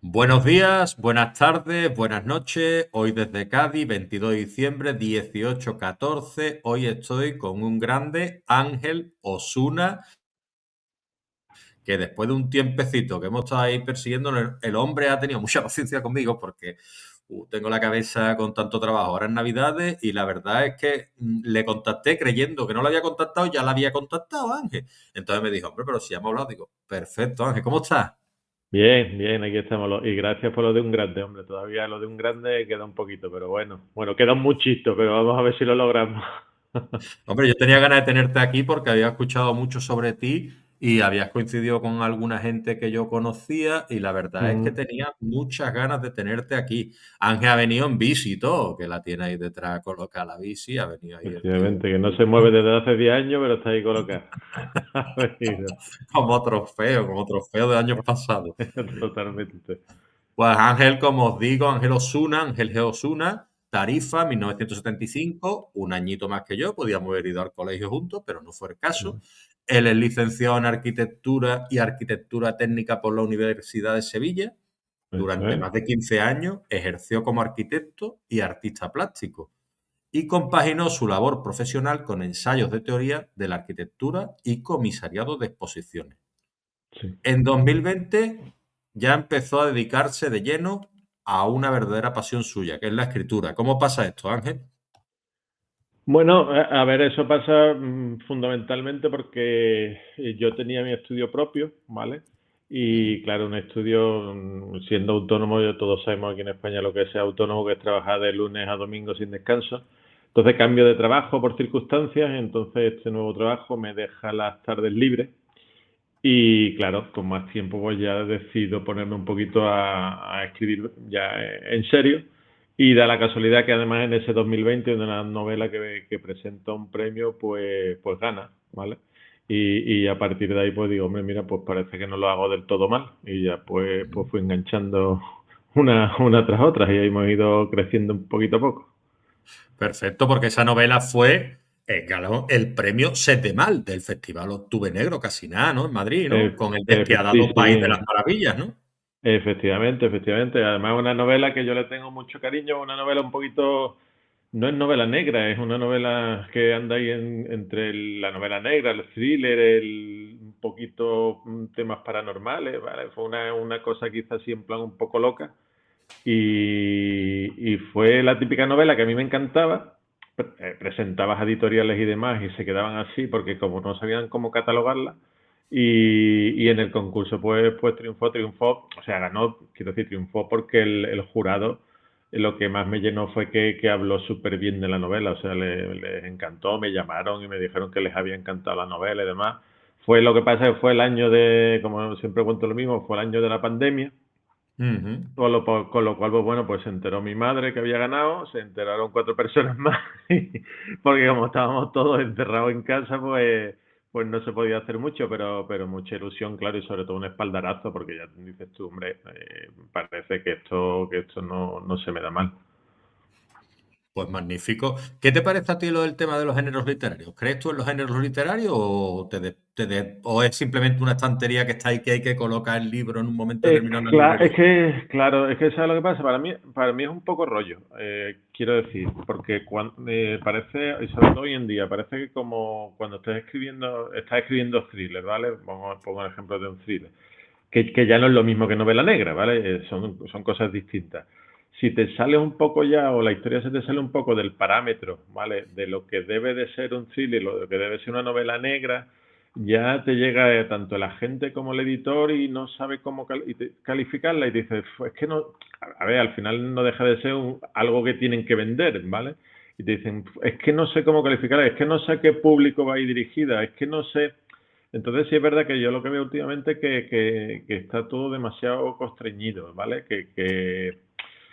Buenos días, buenas tardes, buenas noches. Hoy desde Cádiz, 22 de diciembre, 18:14. Hoy estoy con un grande, Ángel Osuna, que después de un tiempecito que hemos estado ahí persiguiendo, el hombre ha tenido mucha paciencia conmigo porque tengo la cabeza con tanto trabajo ahora en Navidades y la verdad es que le contacté creyendo que no lo había contactado y ya la había contactado, Ángel. Entonces me dijo, hombre, pero si hemos hablado, digo, perfecto, Ángel, ¿cómo estás? Bien, bien, aquí estamos. Y gracias por lo de un grande, hombre. Todavía lo de un grande queda un poquito, pero bueno, queda un muchito, pero vamos a ver si lo logramos. Hombre, yo tenía ganas de tenerte aquí porque había escuchado mucho sobre ti y habías coincidido con alguna gente que yo conocía y la verdad es que Ujú. tenía muchas ganas de tenerte aquí. Ángel ha venido en bici y todo, que la tiene ahí detrás colocada la bici, ha venido ahí el tío Efectivamente, que no se mueve desde hace 10 años, pero está ahí colocado. Ha venido. como trofeo de años pasados. Totalmente. Pues Ángel, como os digo, Ángel Osuna, Ángel G. Osuna, Tarifa, 1975, un añito más que yo, podíamos haber ido al colegio juntos, pero no fue el caso. Ujú. Él es licenciado en Arquitectura y Arquitectura Técnica por la Universidad de Sevilla. Eso Durante es. más de 15 años ejerció como arquitecto y artista plástico y compaginó su labor profesional con ensayos de teoría de la arquitectura y comisariado de exposiciones. Sí. En 2020 ya empezó a dedicarse de lleno a una verdadera pasión suya, que es la escritura. ¿Cómo pasa esto, Ángel? Bueno, a ver, eso pasa fundamentalmente porque yo tenía mi estudio propio, ¿vale? Ujú. Y claro, un estudio, siendo autónomo, ya todos sabemos aquí en España lo que es ser autónomo, que es trabajar de lunes a domingo sin descanso. Entonces cambio de trabajo por circunstancias, entonces este nuevo trabajo me deja las tardes libres y claro, con más tiempo pues ya decido ponerme un poquito a escribir ya en serio. Y da la casualidad que además en ese 2020, de una novela que presenta un premio, pues gana, ¿vale? Y a partir de ahí pues digo, hombre, mira, pues parece que no lo hago del todo mal. Y ya pues fui enganchando una tras otra y ahí hemos ido creciendo un poquito a poco. Perfecto, porque esa novela fue, ganó el premio Setemal del Festival Octubre Negro, casi nada, ¿no? En Madrid, ¿no? Con el Sí, despiadado País de las sí, Maravillas, ¿no? efectivamente, efectivamente. Además, una novela que yo le tengo mucho cariño, una novela un poquito, no es novela negra, es una novela que anda ahí entre la novela negra, el thriller, un poquito temas paranormales, ¿vale? Fue una cosa quizás así en plan un poco loca. Y fue la típica novela que a mí me encantaba. Presentabas a editoriales y demás y se quedaban así porque como no sabían cómo catalogarla. Y en el concurso pues triunfó, o sea, ganó, quiero decir, triunfó porque el jurado lo que más me llenó fue que habló súper bien de la novela, o sea, les encantó, me llamaron y me dijeron que les había encantado la novela y demás. Fue lo que pasa que fue el año de, como siempre cuento lo mismo, fue el año de la pandemia, Ujú. con lo cual, pues bueno, pues se enteró mi madre que había ganado, se enteraron 4 personas más, porque como estábamos todos encerrados en casa, pues no se podía hacer mucho, pero mucha ilusión, claro, y sobre todo un espaldarazo, porque ya dices tú, hombre, parece que esto no se me da mal. Pues magnífico. ¿Qué te parece a ti lo del tema de los géneros literarios? ¿Crees tú en los géneros literarios o, o es simplemente una estantería que está ahí que hay que colocar el libro en un momento determinado en la librería? Claro, es que ¿sabes lo que pasa? Para mí es un poco rollo, quiero decir, porque cuando, parece, y sobre todo hoy en día, parece que como cuando estás escribiendo thriller, ¿vale? Pongo el ejemplo de un thriller, que ya no es lo mismo que novela negra, ¿vale? Son cosas distintas. Si te sale un poco ya, o la historia se te sale un poco del parámetro, ¿vale? De lo que debe de ser un thriller, lo que debe ser una novela negra, ya te llega tanto el agente como el editor y no sabe cómo calificarla y te dices, es que no, a ver, al final no deja de ser algo que tienen que vender, ¿vale? Y te dicen, es que no sé cómo calificarla, es que no sé a qué público va a ir dirigida, es que no sé. Entonces sí es verdad que yo lo que veo últimamente es que está todo demasiado constreñido, ¿vale?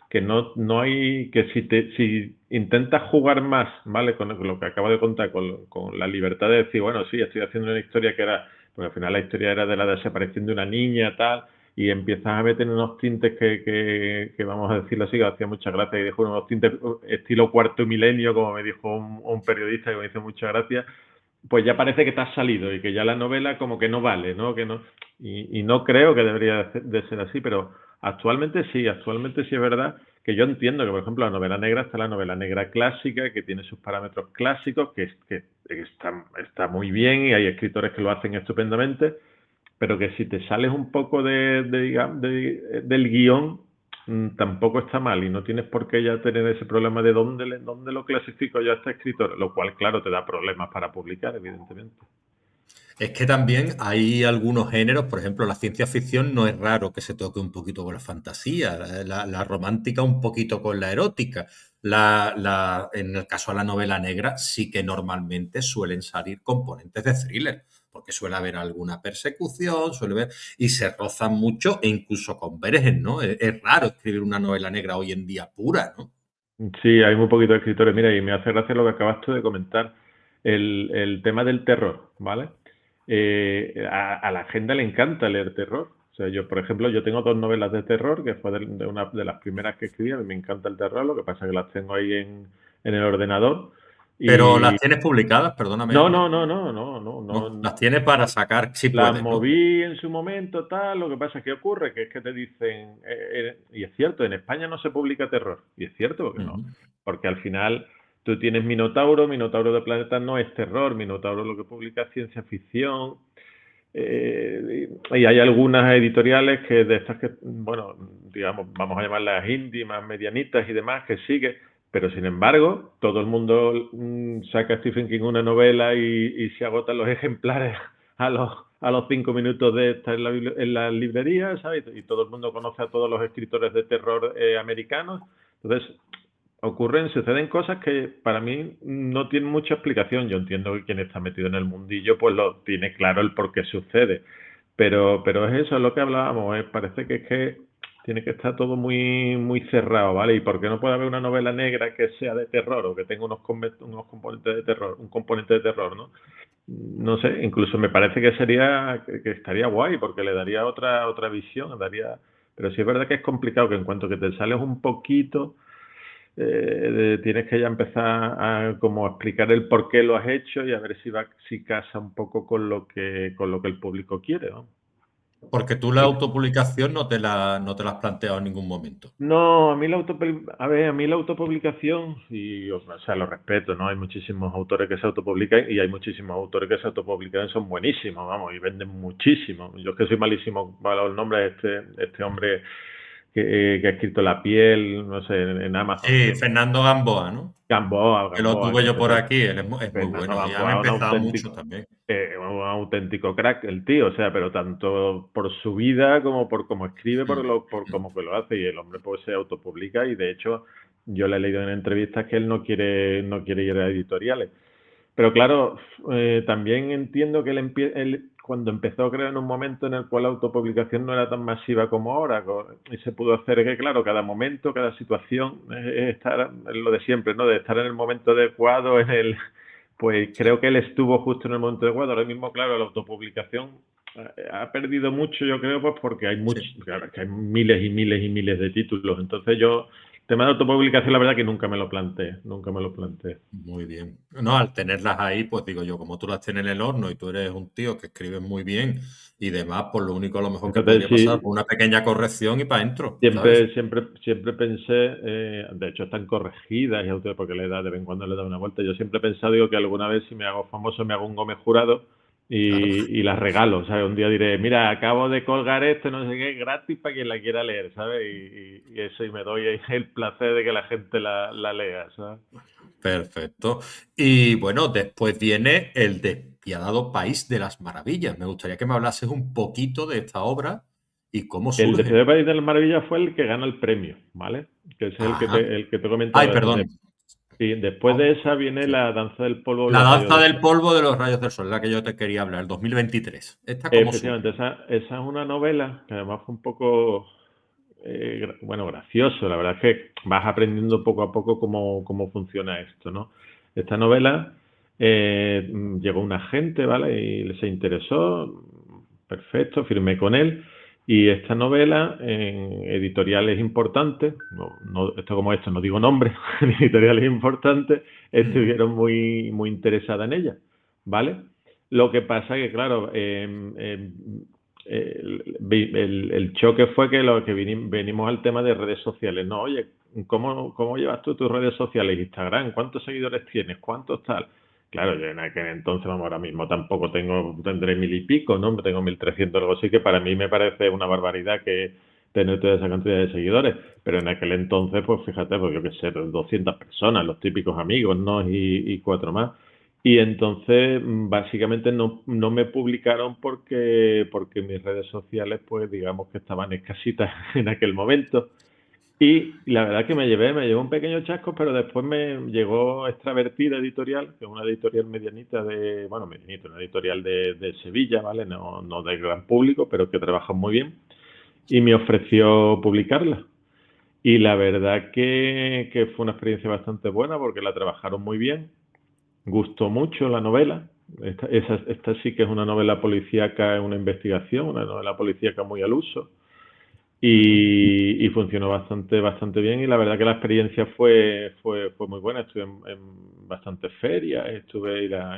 Que no hay, que si intentas jugar más, ¿vale? Con lo que acabo de contar, con la libertad de decir, bueno, sí, estoy haciendo una historia que era, porque al final la historia era de la desaparición de una niña, tal, y empiezas a meter unos tintes que vamos a decirlo así, que hacía mucha gracia, y dijo unos tintes estilo cuarto milenio, como me dijo un periodista que me hizo mucha gracia, pues ya parece que te has salido y que ya la novela como que no vale, ¿no? Que no, y no creo que debería de ser así, pero Actualmente sí es verdad que yo entiendo que, por ejemplo, la novela negra está la novela negra clásica, que tiene sus parámetros clásicos, que está muy bien y hay escritores que lo hacen estupendamente, pero que si te sales un poco del guión, tampoco está mal y no tienes por qué ya tener ese problema de dónde lo clasifico yo a este escritor, lo cual, claro, te da problemas para publicar, evidentemente. Es que también hay algunos géneros, por ejemplo, la ciencia ficción no es raro que se toque un poquito con la fantasía, la romántica un poquito con la erótica. En el caso de la novela negra, sí que normalmente suelen salir componentes de thriller, porque suele haber alguna persecución, y se rozan mucho, e incluso con Bergen, ¿no? Es raro escribir una novela negra hoy en día pura, ¿no? Sí, hay muy poquitos escritores. Mira, y me hace gracia lo que acabas tú de comentar, el tema del terror, ¿vale? A la gente le encanta leer terror. O sea, yo, por ejemplo, yo tengo 2 novelas de terror, que fue de una de las primeras que escribí. A mí me encanta el terror, lo que pasa es que las tengo ahí en el ordenador. Pero las Y tienes publicadas, perdóname, no, Ángel. no, no, no, no, no, No, no. las tienes para sacar, si Las puedes, ¿no? moví en su momento, tal. Lo que pasa es que ocurre que es que te dicen, y es cierto, en España no se publica terror. Y es cierto, porque no. Ujú. Porque al final tú tienes Minotauro de Planeta no es terror, Minotauro lo que publica es ciencia ficción. Y hay algunas editoriales que de estas que, bueno, digamos, vamos a llamarlas indie, más medianitas y demás, que sigue, pero sin embargo, todo el mundo saca a Stephen King una novela y se agotan los ejemplares a los 5 minutos de estar en la librería, ¿sabes? Y todo el mundo conoce a todos los escritores de terror americanos. Entonces, suceden cosas que para mí no tienen mucha explicación. Yo entiendo que quien está metido en el mundillo pues lo tiene claro el por qué sucede. Pero es eso, es lo que hablábamos. Parece que es que tiene que estar todo muy, muy cerrado, ¿vale? ¿Y por qué no puede haber una novela negra que sea de terror o que tenga unos componentes de terror, un componente de terror, ¿no? No sé, incluso me parece que estaría guay porque le daría otra visión, pero sí es verdad que es complicado, que en cuanto que te sales un poquito, tienes que ya empezar a como explicar el por qué lo has hecho y a ver si casa un poco con lo que el público quiere, ¿no? Porque tú la autopublicación no te la has planteado en ningún momento. No, a mí la autopublicación, y, o sea, lo respeto, ¿no? Hay muchísimos autores que se autopublican y hay muchísimos autores que se autopublican y son buenísimos, vamos, y venden muchísimo. Yo es que soy malísimo para los nombres de este hombre que ha escrito La piel, no sé, en Amazon. Sí, Fernando Gamboa, ¿no? Que lo Gamboa, tuve que yo por pero aquí, él es muy Fernando bueno y han Gamboa, empezado muchos también. un auténtico crack el tío, o sea, pero tanto por su vida como por cómo escribe, Mm, por mm. cómo que lo hace, y el hombre pues se autopublica, y de hecho yo le he leído en entrevistas que él no quiere ir a editoriales. Pero claro, también entiendo que él cuando empezó, creo, en un momento en el cual la autopublicación no era tan masiva como ahora, y se pudo hacer que, claro, cada momento, cada situación, estar en lo de siempre, ¿no? De estar en el momento adecuado, pues Sí, creo que él estuvo justo en el momento adecuado. Ahora mismo, claro, la autopublicación ha perdido mucho, yo creo, pues porque sí. claro, que hay miles y miles y miles de títulos. Entonces tema de autopublicación, la verdad que nunca me lo planteé, nunca me lo planteé. Muy bien. No, al tenerlas ahí, pues digo yo, como tú las tienes en el horno y tú eres un tío que escribes muy bien y demás, pues lo único a lo mejor que Entonces, podría pasar, sí, pues una pequeña corrección y para adentro, ¿sabes? siempre pensé, de hecho están corregidas y porque de vez en cuando le da una vuelta. Yo siempre he pensado, digo, que alguna vez si me hago famoso me hago un Gómez Jurado Claro, y las regalo, ¿sabes? Un día diré, mira, acabo de colgar esto, no sé qué, gratis para quien la quiera leer, ¿sabes? Y eso, y me doy el placer de que la gente la lea, ¿sabes? perfecto. Y bueno, después viene El despiadado País de las Maravillas. Me gustaría que me hablases un poquito de esta obra y cómo El surge. Despedida de País de las Maravillas fue el que gana el premio, ¿vale? Que es el que Ajá. te he Ay, comentado. perdón. Sí, después de esa viene Sí. La Danza del Polvo de La los Rayos danza del del Sol. polvo de los rayos del sol, la que yo te quería hablar, el 2023. ¿Esta cómo Efectivamente, surge? esa es una novela que además fue un poco, bueno, gracioso. La verdad es que vas aprendiendo poco a poco cómo funciona esto, ¿no? Esta novela llegó un agente, ¿vale? Y se interesó, perfecto, firmé con él. Y esta novela en editoriales importantes, esto como esto, no digo nombres, en editoriales importantes, Ujú. estuvieron muy, muy interesadas en ella, ¿vale? Lo que pasa que, claro, el choque fue que lo que venimos al tema de redes sociales, ¿no? Oye, ¿cómo llevas tú tus redes sociales? Instagram, ¿cuántos seguidores tienes? ¿Cuántos tal? Claro, yo en aquel entonces, vamos, ahora mismo tampoco tendré 1000 y pico, ¿no? Tengo 1300, algo así, que para mí me parece una barbaridad que tener toda esa cantidad de seguidores. Pero en aquel entonces, pues fíjate, pues yo qué sé, 200 personas, los típicos amigos, ¿no? Y cuatro más. Y entonces, básicamente no me publicaron porque mis redes sociales, pues digamos que estaban escasitas en aquel momento. Y la verdad que me llevé un pequeño chasco, pero después me llegó Extravertida Editorial, que es una editorial medianita bueno, medianita, una editorial de Sevilla, ¿vale? No de gran público, pero que trabaja muy bien, y me ofreció publicarla. Y la verdad que fue una experiencia bastante buena porque la trabajaron muy bien, gustó mucho la novela. Esta sí que es una novela policíaca, una investigación, una novela policíaca muy al uso. Y funcionó bastante bien, y la verdad que la experiencia fue muy buena. Estuve en bastantes ferias,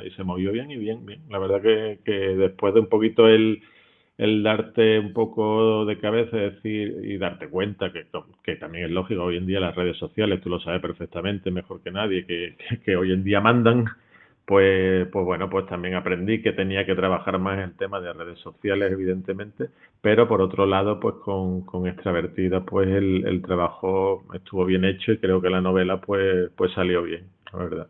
y se movió bien y bien. La verdad que después de un poquito el darte un poco de cabeza, es decir, y darte cuenta que también es lógico, hoy en día las redes sociales, tú lo sabes perfectamente, mejor que nadie, que hoy en día mandan. Pues bueno, pues también aprendí que tenía que trabajar más en el tema de redes sociales, evidentemente, pero por otro lado, pues con Extravertida, pues el trabajo estuvo bien hecho, y creo que la novela pues salió bien, la verdad.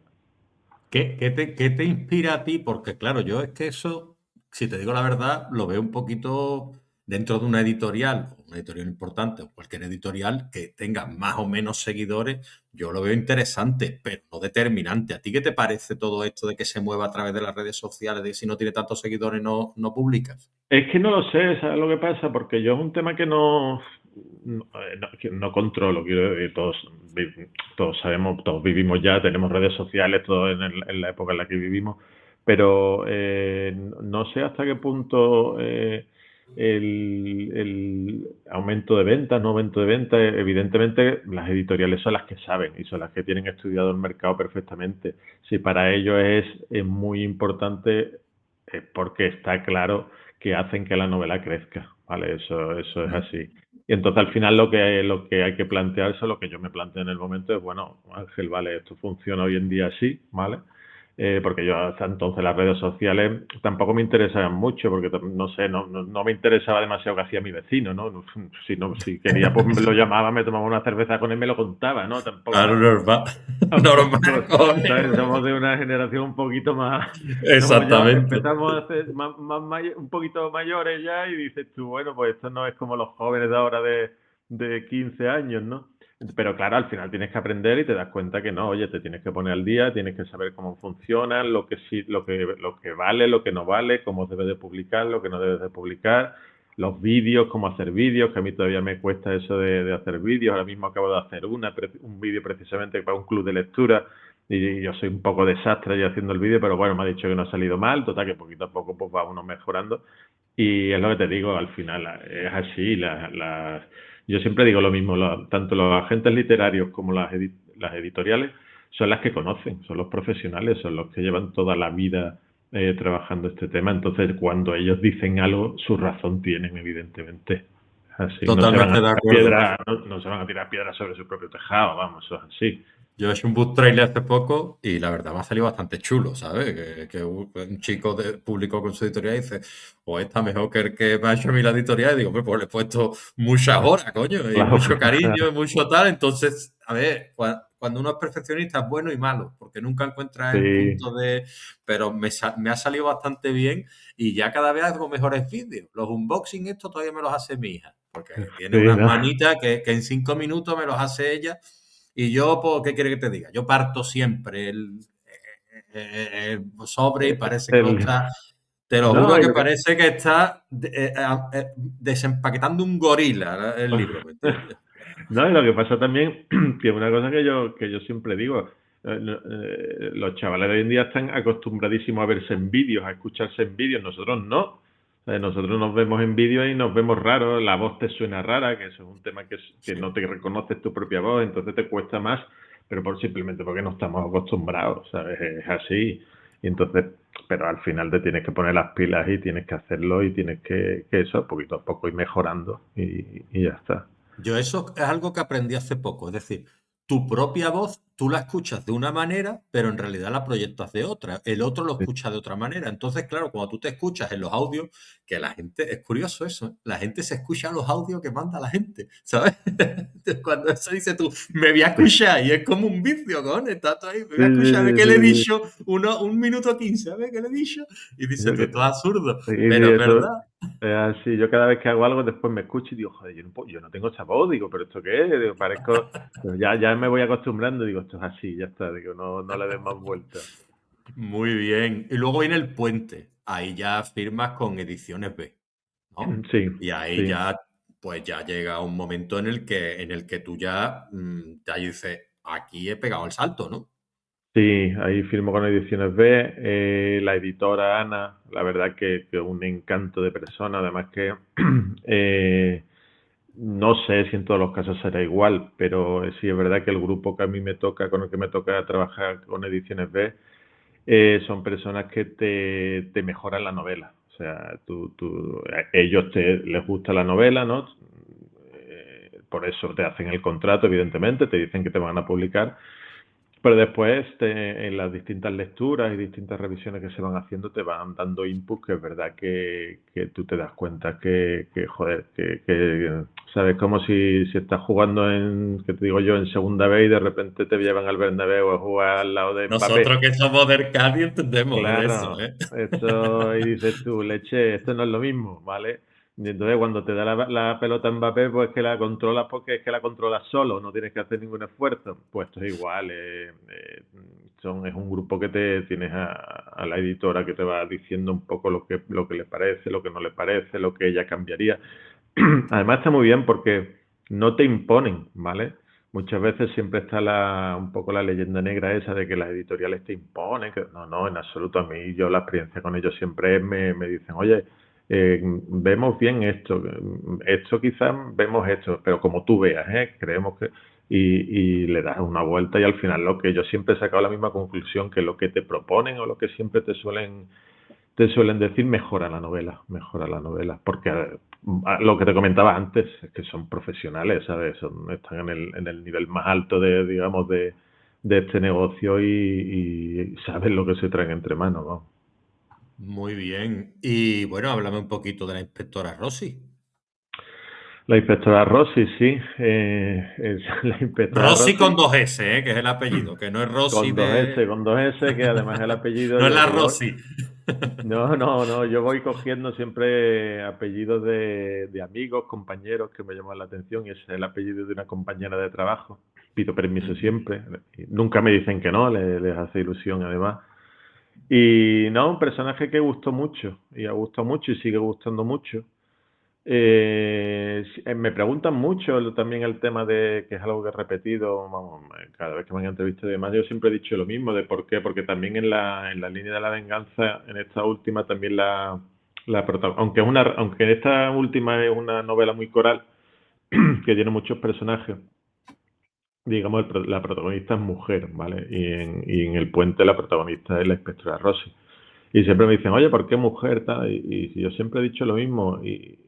¿Qué te inspira a ti? Porque claro, yo es que eso, si te digo la verdad, lo veo un poquito dentro de una editorial importante o cualquier editorial que tenga más o menos seguidores, yo lo veo interesante, pero no determinante. ¿A ti qué te parece todo esto de que se mueva a través de las redes sociales, de que si no tiene tantos seguidores no publicas? Es que no lo sé, ¿sabes lo que pasa? Porque yo es un tema que no controlo. Quiero decir, todos sabemos, todos vivimos ya, tenemos redes sociales, todos en la época en la que vivimos, pero no sé hasta qué punto el aumento de ventas, no aumento de ventas, evidentemente las editoriales son las que saben y son las que tienen estudiado el mercado perfectamente. Si para ellos es muy importante, es porque está claro que hacen que la novela crezca, ¿vale? Eso es Mm. así. Y entonces al final lo que hay que plantearse, lo que yo me planteo en el momento es, bueno, Ángel, vale, esto funciona hoy en día así, ¿vale? Porque yo hasta entonces las redes sociales tampoco me interesaban mucho, porque no sé, no me interesaba demasiado que hacía mi vecino, ¿no? Si quería, pues me lo llamaba, me tomaba una cerveza con él, me lo contaba, ¿no? Claro, normal, normal, Tampoco, cojones. ¿sabes? Somos de una generación un poquito más, somos ya, Exactamente. empezamos a ser un poquito mayores ya, y dices tú, bueno, pues esto no es como los jóvenes de ahora de 15 años, ¿no? Pero claro, al final tienes que aprender y te das cuenta que no, oye, te tienes que poner al día, tienes que saber cómo funcionan, lo que sí, lo que vale, lo que no vale, cómo debes de publicar, lo que no debes de publicar, los vídeos, cómo hacer vídeos, que a mí todavía me cuesta eso de hacer vídeos. Ahora mismo acabo de hacer un vídeo precisamente para un club de lectura, y yo soy un poco desastre ya haciendo el vídeo, pero bueno, me ha dicho que no ha salido mal, total, que poquito a poco pues va uno mejorando. Y es lo que te digo, al final es así. Yo siempre digo lo mismo, tanto los agentes literarios como las editoriales son las que conocen, son los profesionales, son los que llevan toda la vida trabajando este tema. Entonces, cuando ellos dicen algo, su razón tienen, evidentemente. Así, no se van a Totalmente de tirar acuerdo. piedras, no se van a tirar piedras sobre su propio tejado, vamos, eso es así. Yo he hecho un book trailer hace poco y la verdad me ha salido bastante chulo, ¿sabes? Que un chico publicó con su editorial y dice, o está mejor que el que me ha hecho a mí la editorial. Y digo, pues le he puesto muchas horas, coño, y Claro, mucho cariño y mucho tal. Entonces, a ver, cuando uno es perfeccionista es bueno y malo, porque nunca encuentras el sí, punto de... Pero me ha salido bastante bien y ya cada vez hago mejores vídeos. Los unboxing estos todavía me los hace mi hija, porque tiene sí, unas ¿no? manitas que en 5 minutos me los hace ella. Y yo, pues, ¿qué quiere que te diga? Yo parto siempre el sobre y parece que lo El- está, te lo no, juro y que lo que, parece que está desempaquetando un gorila el libro, ¿me entiendes? no, y lo que pasa también, que una cosa que yo siempre digo, los chavales de hoy en día están acostumbradísimos a verse en vídeos, a escucharse en vídeos, nosotros no. O sea, nosotros nos vemos en vídeos y nos vemos raros, la voz te suena rara, que eso es un tema que no te reconoces tu propia voz, entonces te cuesta más, pero simplemente porque no estamos acostumbrados, ¿sabes? Es así. Y entonces, pero al final te tienes que poner las pilas y tienes que hacerlo y tienes que eso, poquito a poco ir mejorando y ya está. Yo eso es algo que aprendí hace poco, es decir, tu propia voz tú la escuchas de una manera, pero en realidad la proyectas de otra, el otro lo Sí, escucha de otra manera. Entonces, claro, cuando tú te escuchas en los audios, que la gente, es curioso eso, ¿eh? La gente se escucha los audios que manda la gente, ¿sabes? Cuando eso dice tú, me voy a escuchar, y es como un vicio, cojones, estás tú ahí, me sí, voy a escuchar, a ver sí, qué le he sí, sí. dicho, 1 minuto 15, a ver qué le he dicho, y dices Yo tú, que, todo absurdo, sí, sí, pero es eso verdad. es así. Yo cada vez que hago algo, después me escucho y digo, joder, yo no tengo esa voz, digo, pero ¿esto qué es? Digo, parezco, pero ya me voy acostumbrando, digo, esto es así, ya está, digo, no le des más vueltas. Muy bien. Y luego viene el puente. Ahí ya firmas con Ediciones B, ¿no? Sí, Y ahí sí. ya, pues ya llega un momento en el que tú ya, ya dices, aquí he pegado el salto, ¿no? Sí, ahí firmo con Ediciones B. La editora Ana, la verdad que un encanto de persona, además que no sé si en todos los casos será igual, pero sí es verdad que el grupo que a mí me toca, con el que me toca trabajar con Ediciones B, son personas que te mejoran la novela. O sea, a ellos les gusta la novela, ¿no? Por eso te hacen el contrato, evidentemente, te dicen que te van a publicar, pero después, en las distintas lecturas y distintas revisiones que se van haciendo, te van dando input que es verdad que tú te das cuenta joder, ¿sabes? Como si estás jugando que te digo yo, en segunda vez y de repente te llevan al Bernabéu a jugar al lado de Mbappé. Nosotros que somos del Cádiz entendemos de eso, Claro, ¿eh? esto, y dices tú, leche, esto no es lo mismo, ¿vale? Y entonces cuando te da la pelota Mbappé, pues que la controlas porque es que la controlas solo, no tienes que hacer ningún esfuerzo. Pues esto es igual, es un grupo que te tienes a la editora que te va diciendo un poco lo que le parece, lo que no le parece, lo que ella cambiaría. Además está muy bien porque no te imponen, ¿vale? Muchas veces siempre está un poco la leyenda negra esa de que las editoriales te imponen, que no, en absoluto. A mí, yo la experiencia con ellos siempre me dicen, oye, vemos bien esto quizás vemos esto, pero como tú veas, creemos que... Y le das una vuelta y al final lo que yo siempre he sacado la misma conclusión, que lo que te proponen o lo que siempre te suelen decir, mejora la novela, porque lo que te comentaba antes es que son profesionales, ¿sabes? Están en el nivel más alto digamos, de este negocio y saben lo que se traen entre manos, ¿no? Muy bien. Y bueno, háblame un poquito de la inspectora Rossi. La inspectora Rossi, sí, la inspectora Rossi con Rossi dos S, ¿eh? Que es el apellido, que no es Rossi de... con dos S, que además es el apellido No es yo, la que yo, Rossi. no, yo voy cogiendo siempre apellidos de amigos, compañeros que me llaman la atención, y ese es el apellido de una compañera de trabajo. Pido permiso Ujú. siempre, nunca me dicen que no, les hace ilusión además. Y no, un personaje que gustó mucho, y ha gustado mucho y sigue gustando mucho. Me preguntan mucho también el tema de, que es algo que he repetido, vamos, cada vez que me han entrevistado y demás, yo siempre he dicho lo mismo, de por qué, porque también en la línea de la venganza, en esta última también aunque en esta última es una novela muy coral, que tiene muchos personajes, digamos, la protagonista es mujer, ¿vale? Y en El Puente la protagonista es la inspectora Rossi. Y siempre me dicen, oye, ¿por qué mujer? Tal? Y yo siempre he dicho lo mismo. Y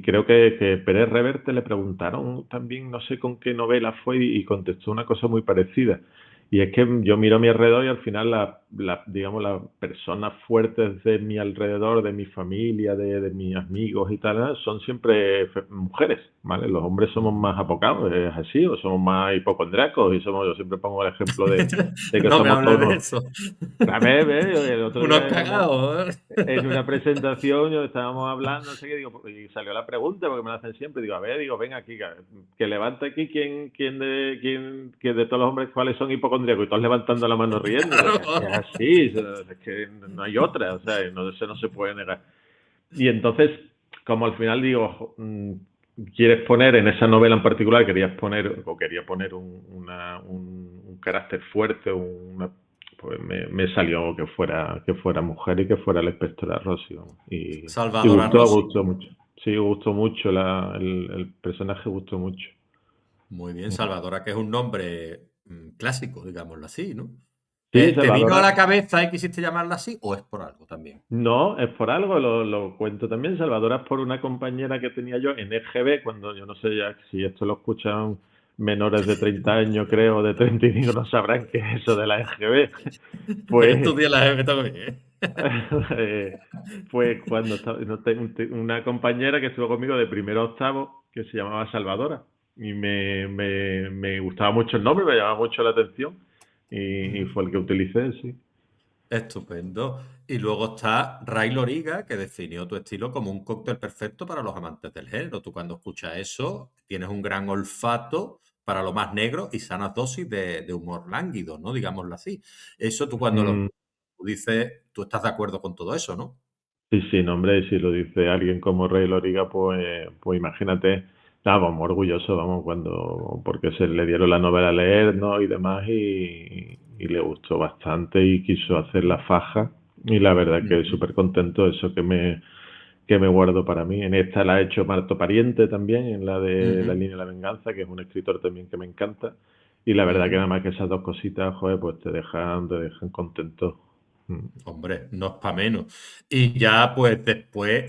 creo que Pérez Reverte le preguntaron también, no sé con qué novela fue, y contestó una cosa muy parecida. Y es que yo miro a mi alrededor y al final, digamos, las personas fuertes de mi alrededor, de mi familia, de mis amigos y tal, son siempre mujeres, ¿vale? Los hombres somos Ujú. más apocados, es así, o somos más hipocondriacos, yo siempre pongo el ejemplo de que No me somos hables de todos. eso. A ver, el otro Unos día cagados, ¿eh? en una presentación yo estábamos hablando, no sé qué, digo, y salió la pregunta, porque me la hacen siempre, digo, a ver, digo, ven aquí, que levante aquí que de todos los hombres cuáles son hipocondríacos, y todos levantando la mano riendo, digo, es Claro. así, es que no hay otra, o sea, no, eso no se puede negar. Y entonces, como al final digo, quieres poner en esa novela en particular, quería poner un carácter fuerte, pues me salió que fuera mujer y que fuera la inspectora Rossi, vamos. Y Salvadora Rossi. gustó mucho. Sí, gustó mucho, el personaje gustó mucho. Muy bien, Salvadora, que es un nombre clásico, digámoslo así, ¿no? Sí, ¿Te vino a Salvadora. la cabeza y quisiste llamarla así o es por algo también? No, es por algo, lo cuento también. Salvadora es por una compañera que tenía yo en EGB, cuando yo no sé ya si esto lo escuchan menores de 30 años, creo, de 35, no sabrán qué es eso de la EGB. Yo Pues, estudié la EGB también. eh, pues cuando estaba, no, una compañera que estuvo conmigo de primero a octavo, que se llamaba Salvadora, y me gustaba mucho el nombre, me llamaba mucho la atención, y fue el que utilicé, sí. Estupendo. Y luego está Ray Loriga, que definió tu estilo como un cóctel perfecto para los amantes del género. Tú cuando escuchas eso, tienes un gran olfato para lo más negro y sanas dosis de humor lánguido, ¿no? Digámoslo así. Eso tú cuando lo Mm, tú dices, tú estás de acuerdo con todo eso, ¿no? sí, sí, no, hombre, si lo dice alguien como Rey Loriga, pues imagínate, nada, vamos, orgulloso, vamos, porque se le dieron la novela a leer, ¿no? Y demás, y le gustó bastante y quiso hacer la faja, y la verdad que Ujú, súper contento, eso que me guardo para mí. En esta la ha hecho Marto Pariente también, en la de La ujú, línea de la venganza, que es un escritor también que me encanta, y la verdad que ujú. nada más que esas dos cositas, joder, pues te dejan contento. Mm. Hombre, no es para menos. Y ya, pues después,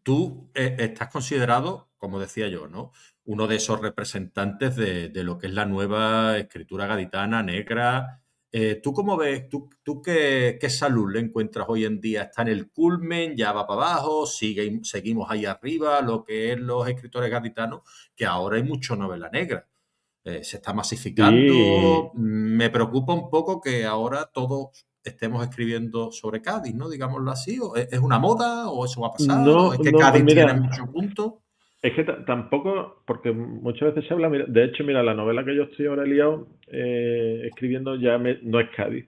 tú estás considerado, como decía yo, ¿no? Uno de esos representantes de lo que es la nueva escritura gaditana, negra. ¿Tú cómo ves? ¿Tú qué salud le encuentras hoy en día? ¿Está en el culmen? ¿Ya va para abajo? ¿Seguimos ahí arriba? Lo que es los escritores gaditanos, que ahora hay mucho novela negra. Se está Sí, masificando. Me preocupa un poco que ahora todos estemos escribiendo sobre Cádiz, ¿no? Digámoslo así. ¿O es una moda? ¿O eso va a pasar? ¿O no, es que no, Cádiz tiene mira, muchos puntos? es que tampoco, porque muchas veces se habla, de hecho, mira, la novela que yo estoy ahora liado escribiendo ya no es Cádiz.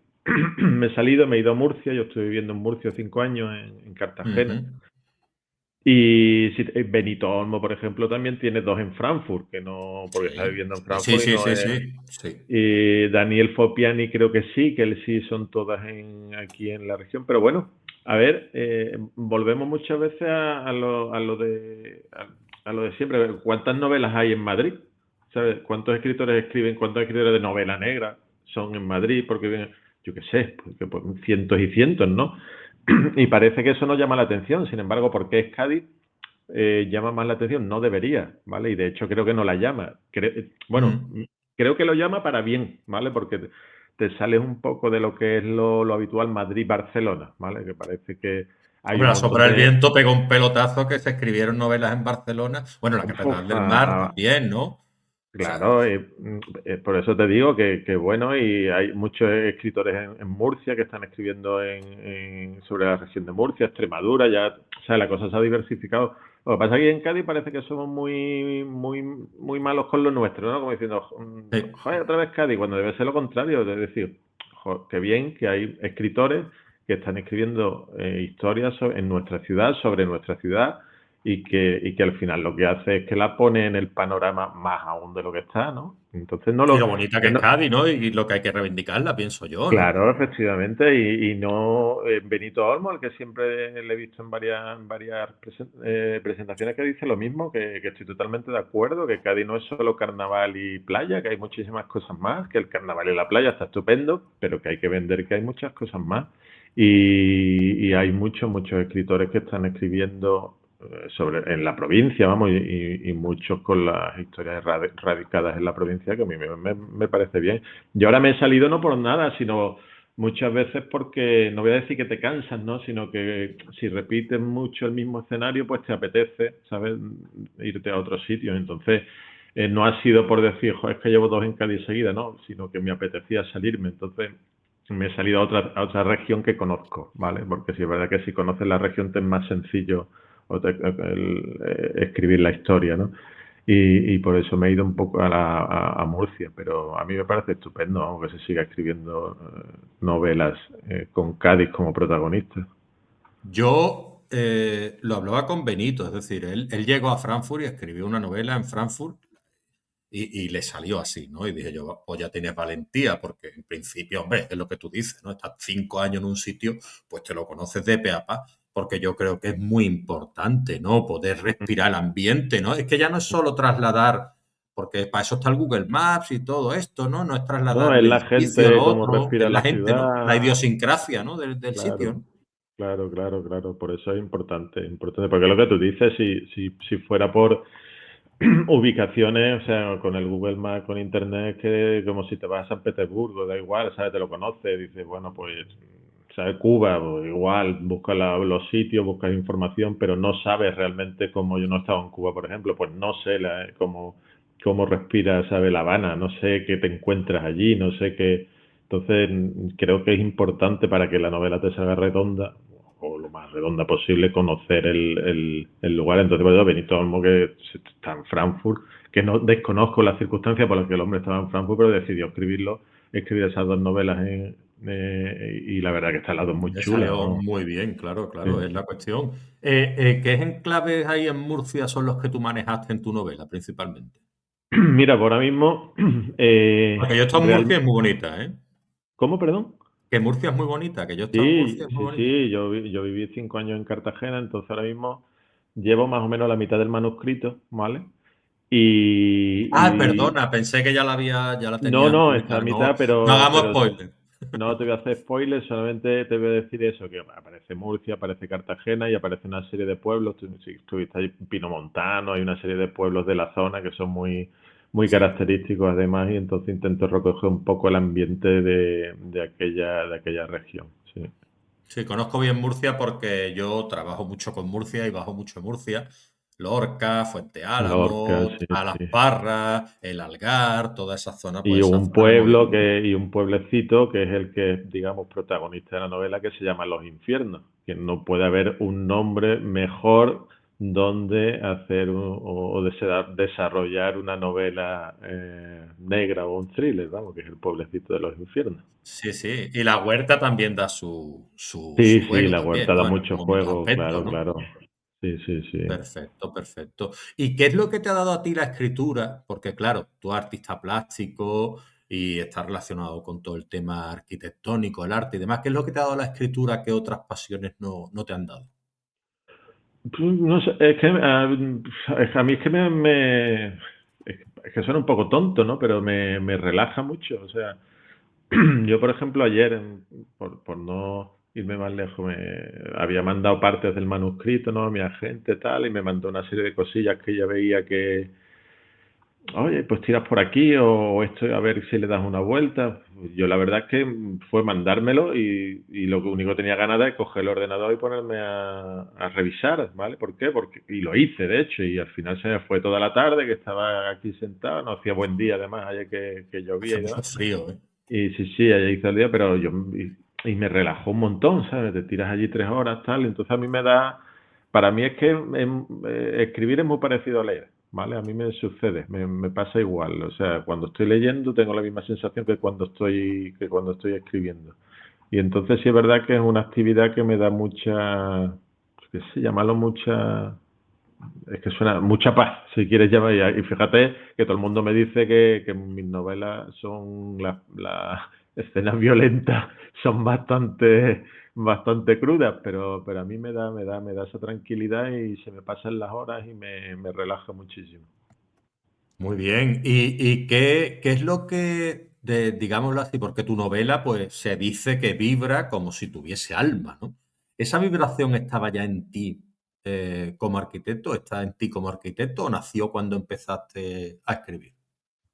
Me he salido, me he ido a Murcia, yo estoy viviendo en Murcia 5 años, en Ujú. Cartagena. Y si, Benito Olmo, por ejemplo, también tiene dos en Frankfurt, que no, porque está Sí, viviendo en sí, Frankfurt y sí, no sí, es. sí, sí. Y Daniel Fopiani creo que sí, que él sí son todas aquí en la región. Pero bueno, a ver, volvemos muchas veces a lo de siempre. ¿Cuántas novelas hay en Madrid? ¿Sabes? ¿Cuántos escritores escriben, cuántos escritores de novela negra son en Madrid? Porque, yo qué sé, porque, pues, cientos y cientos, ¿no? Y parece que eso no llama la atención. Sin embargo, ¿por qué es Cádiz? Llama más la atención, no debería, ¿vale? Y de hecho creo que no la llama. Bueno, Mm. creo que lo llama para bien, ¿vale? Porque te sales un poco de lo que es lo habitual Madrid-Barcelona, ¿vale? Que parece que hay Hombre, un La montón Sombra del de. Viento pegó un pelotazo que se escribieron novelas en Barcelona. Bueno, La Uf, Catedral del Mar también, ¿no? O sea, claro, por eso te digo que bueno, y hay muchos escritores en Murcia que están escribiendo sobre la región de Murcia, Extremadura, ya, o sea, la cosa se ha diversificado. Lo que pasa es que aquí en Cádiz parece que somos muy, muy, muy malos con lo nuestro, ¿no? Como diciendo, sí. joder, otra vez Cádiz, cuando debe ser lo contrario, es decir, qué bien que hay escritores que están escribiendo historias en nuestra ciudad, sobre nuestra ciudad, y que al final lo que hace es que la pone en el panorama más aún de lo que está, ¿no? Entonces no Y lo. lo bonita que es Cádiz, ¿no? Y lo que hay que reivindicarla, pienso yo, ¿no? Claro, efectivamente, y no Benito Olmo, al que siempre le he visto en varias presentaciones, que dice lo mismo, que estoy totalmente de acuerdo, que Cádiz no es solo carnaval y playa, que hay muchísimas cosas más, que el carnaval y la playa está estupendo, pero que hay que vender que hay muchas cosas más. Y hay muchos escritores que están escribiendo en la provincia, vamos, y muchos con las historias radicadas en la provincia, que a mí me parece bien. Yo ahora me he salido no por nada, sino muchas veces porque, no voy a decir que te cansas, ¿no? Sino que si repites mucho el mismo escenario, pues te apetece, ¿sabes? Irte a otro sitio. Entonces, no ha sido por decir, joder, es que llevo dos en Cádiz seguida, ¿no? Sino que me apetecía salirme. Entonces, me he salido a otra región que conozco, ¿vale? Porque sí es verdad que si conoces la región te es más sencillo escribir la historia, ¿no? Y por eso me he ido un poco a Murcia, pero a mí me parece estupendo, aunque se siga escribiendo novelas con Cádiz como protagonista. Yo lo hablaba con Benito, es decir, él llegó a Frankfurt y escribió una novela en Frankfurt y le salió así, ¿no? Y dije yo, pues ya tienes valentía, porque en principio, hombre, es lo que tú dices, ¿no? Estás 5 años en un sitio, pues te lo conoces de pe a pa, porque yo creo que es muy importante, ¿no? Poder respirar el ambiente, ¿no? Es que ya no es solo trasladar porque para eso está el Google Maps y todo esto, ¿no? No es No, es trasladarle el la edificio, gente, lo cómo otro, es respira la la gente, ¿no? La ciudad. idiosincrasia, ¿no? Del sitio, Claro, ¿no? claro. Por eso es importante, importante. Porque lo que tú dices, si fuera por ubicaciones, o sea, con el Google Maps, con Internet, que como si te vas a San Petersburgo, da igual, ¿sabes? Te lo conoces, dices, bueno, pues, ¿sabes? Cuba, pues igual, buscas los sitios, buscas información, pero no sabes realmente cómo. Yo no he estado en Cuba, por ejemplo, pues no sé cómo respira, ¿sabes? La Habana, no sé qué te encuentras allí, no sé qué. Entonces, creo que es importante para que la novela te salga redonda, o lo más redonda posible, conocer el lugar. Entonces, pues, Benito Olmo, que está en Frankfurt, que no desconozco las circunstancias por las que el hombre estaba en Frankfurt, pero decidió escribir esas dos novelas y la verdad que está al lado muy Le chula, salió ¿no? muy bien, claro, claro, es Sí. la cuestión. ¿Qué enclaves ahí en Murcia son los que tú manejaste en tu novela, principalmente? Mira, por ahora mismo, Porque yo he estado en Murcia y real... es muy bonita, ¿eh? ¿Cómo, perdón? Que Murcia es muy bonita, que yo he estado en Murcia Sí, y es muy sí, bonita. sí, yo viví 5 años en Cartagena, entonces ahora mismo llevo más o menos la mitad del manuscrito, ¿vale? Ah, Y perdona, pensé que ya la no, tenían no, está a publicada. No, mitad, no pero, hagamos pero spoiler. no te voy a hacer spoilers, solamente te voy a decir eso, que aparece Murcia, aparece Cartagena y aparece una serie de pueblos. Si estuviste ahí, Pinomontano, hay una serie de pueblos de la zona que son muy Sí, característicos además, y entonces intento recoger un poco el ambiente de aquella región. Sí. sí, conozco bien Murcia porque yo trabajo mucho con Murcia y bajo mucho a Murcia. Lorca, Fuente Lorca, Álamo, sí, a Las sí. Parras, el Algar, toda esa zona, Y pues esa un zona me moví mucho. y un pueblecito que es el que es, digamos, protagonista de la novela, que se llama Los Infiernos, que no puede haber un nombre mejor donde hacer desarrollar una novela negra o un thriller, vamos, que es el pueblecito de Los Infiernos. Sí, sí. Y la huerta también da su Sí, sí, juego la también, huerta da ¿no? mucho En muchos juego, aspectos, claro, ¿no? claro. Sí, sí, sí. Perfecto, perfecto. ¿Y qué es lo que te ha dado a ti la escritura? Porque claro, tú eres artista plástico y estás relacionado con todo el tema arquitectónico, el arte y demás. ¿Qué es lo que te ha dado la escritura que otras pasiones no te han dado? No sé, es que a mí es que es que suena un poco tonto, ¿no? Pero me relaja mucho. O sea, yo, por ejemplo, ayer, por no irme más lejos, me había mandado partes del manuscrito, ¿no? A mi agente, tal, y me mandó una serie de cosillas que ella veía que, oye, pues tiras por aquí o esto, a ver si le das una vuelta. Yo la verdad es que fue mandármelo y lo único que tenía ganas de coger el ordenador y ponerme a revisar, ¿vale? ¿Por qué? Y lo hice, de hecho, y al final se me fue toda la tarde, que estaba aquí sentado, no hacía buen día además, ayer que llovía Hace y mucho demás. frío, ¿eh? Y sí, ayer hizo el día, pero y me relajó un montón, ¿sabes? Te tiras allí 3 horas, tal, y entonces a mí para mí es que escribir es muy parecido a leer, ¿vale? A mí me sucede, me pasa igual, o sea, cuando estoy leyendo tengo la misma sensación que cuando estoy escribiendo. Y entonces sí es verdad que es una actividad que me da mucha, qué sé, llamarlo mucha, es que suena mucha paz, si quieres llamar. Y fíjate que todo el mundo me dice que mis novelas son las escenas violentas, son bastante crudas, pero a mí me da esa tranquilidad y se me pasan las horas y me relaja muchísimo. Muy bien. ¿Y qué es lo que, digámoslo así, porque tu novela, pues se dice que vibra como si tuviese alma, ¿no? ¿Esa vibración estaba ya en ti como arquitecto? ¿Está en ti como arquitecto o nació cuando empezaste a escribir?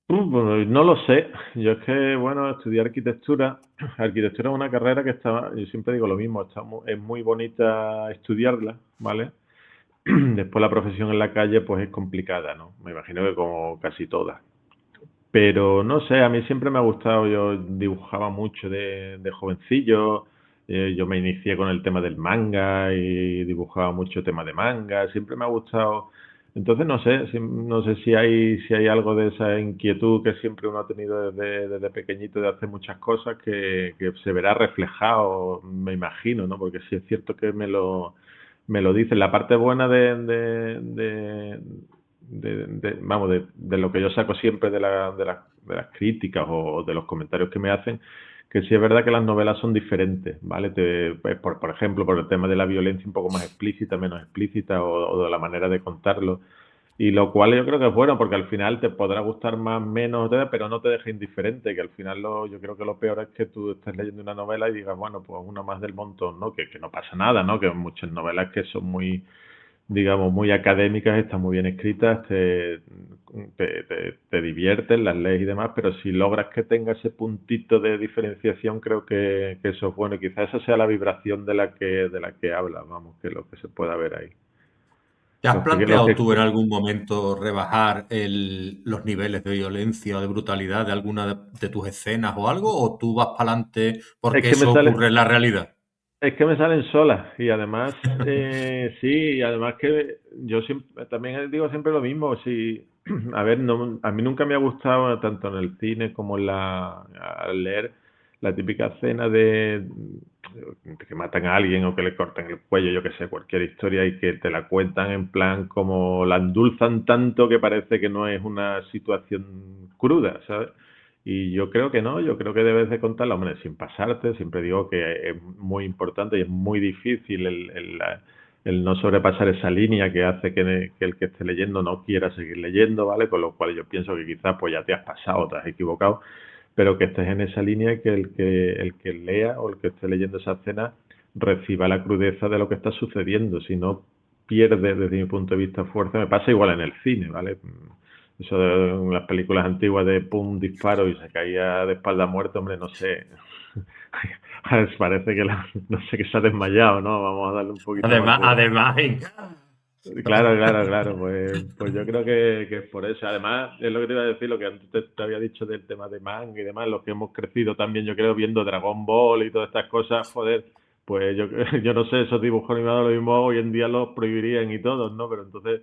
Pues no lo sé. Yo es que, bueno, estudié arquitectura. Arquitectura es una carrera que yo siempre digo lo mismo, es muy bonita estudiarla, ¿vale? Después la profesión en la calle pues es complicada, ¿no? Me imagino que como casi todas. Pero no sé, a mí siempre me ha gustado, yo dibujaba mucho de jovencillo, yo me inicié con el tema del manga y dibujaba mucho tema de manga, siempre me ha gustado. Entonces no sé, no sé si hay algo de esa inquietud que siempre uno ha tenido desde pequeñito de hacer muchas cosas que se verá reflejado, me imagino, ¿no? Porque sí es cierto que me lo dicen. La parte buena vamos, de lo que yo saco siempre de las críticas o de los comentarios que me hacen, que sí es verdad que las novelas son diferentes, ¿vale? Pues, por ejemplo, por el tema de la violencia un poco más explícita, menos explícita, o de la manera de contarlo. Y lo cual yo creo que es bueno, porque al final te podrá gustar más, menos, pero no te deja indiferente, que al final yo creo que lo peor es que tú estés leyendo una novela y digas, bueno, pues una más del montón, ¿no? Que no pasa nada, ¿no? Que hay muchas novelas que son muy, digamos, muy académicas, están muy bien escritas, te divierten, las lees y demás, pero si logras que tenga ese puntito de diferenciación, creo que eso es bueno. Y quizás esa sea la vibración de la que hablas, vamos, que es lo que se pueda ver ahí. ¿Te has Los planteado que, tú en algún momento rebajar los niveles de violencia o de brutalidad de alguna de tus escenas o algo? ¿O tú vas para adelante es porque que me eso sale, ocurre en la realidad? Es que me salen solas y además, sí, y además que yo también digo siempre lo mismo, si, a ver, no, a mí nunca me ha gustado tanto en el cine como al leer la típica escena de que matan a alguien o que le cortan el cuello, yo que sé, cualquier historia y que te la cuentan en plan como la endulzan tanto que parece que no es una situación cruda, ¿sabes? Y yo creo que no, yo creo que debes de contarla, hombre, sin pasarte. Siempre digo que es muy importante y es muy difícil el no sobrepasar esa línea que hace que el que esté leyendo no quiera seguir leyendo, ¿vale? Con lo cual yo pienso que quizás pues ya te has pasado, te has equivocado, pero que estés en esa línea y que el que lea o el que esté leyendo esa escena reciba la crudeza de lo que está sucediendo. Si no pierde, desde mi punto de vista, fuerza, me pasa igual en el cine, ¿vale? Eso de las películas antiguas de pum, disparo y se caía de espalda muerto, hombre, no sé. Parece que no sé, que se ha desmayado, ¿no? Vamos a darle un poquito más Además, de. además, venga. Claro, claro, claro. Pues yo creo que es por eso. Además, es lo que te iba a decir, lo que antes te había dicho del tema de manga y demás, los que hemos crecido también, yo creo, viendo Dragon Ball y todas estas cosas, joder, pues yo no sé, esos dibujos animados lo mismo hoy en día los prohibirían y todos, ¿no? Pero entonces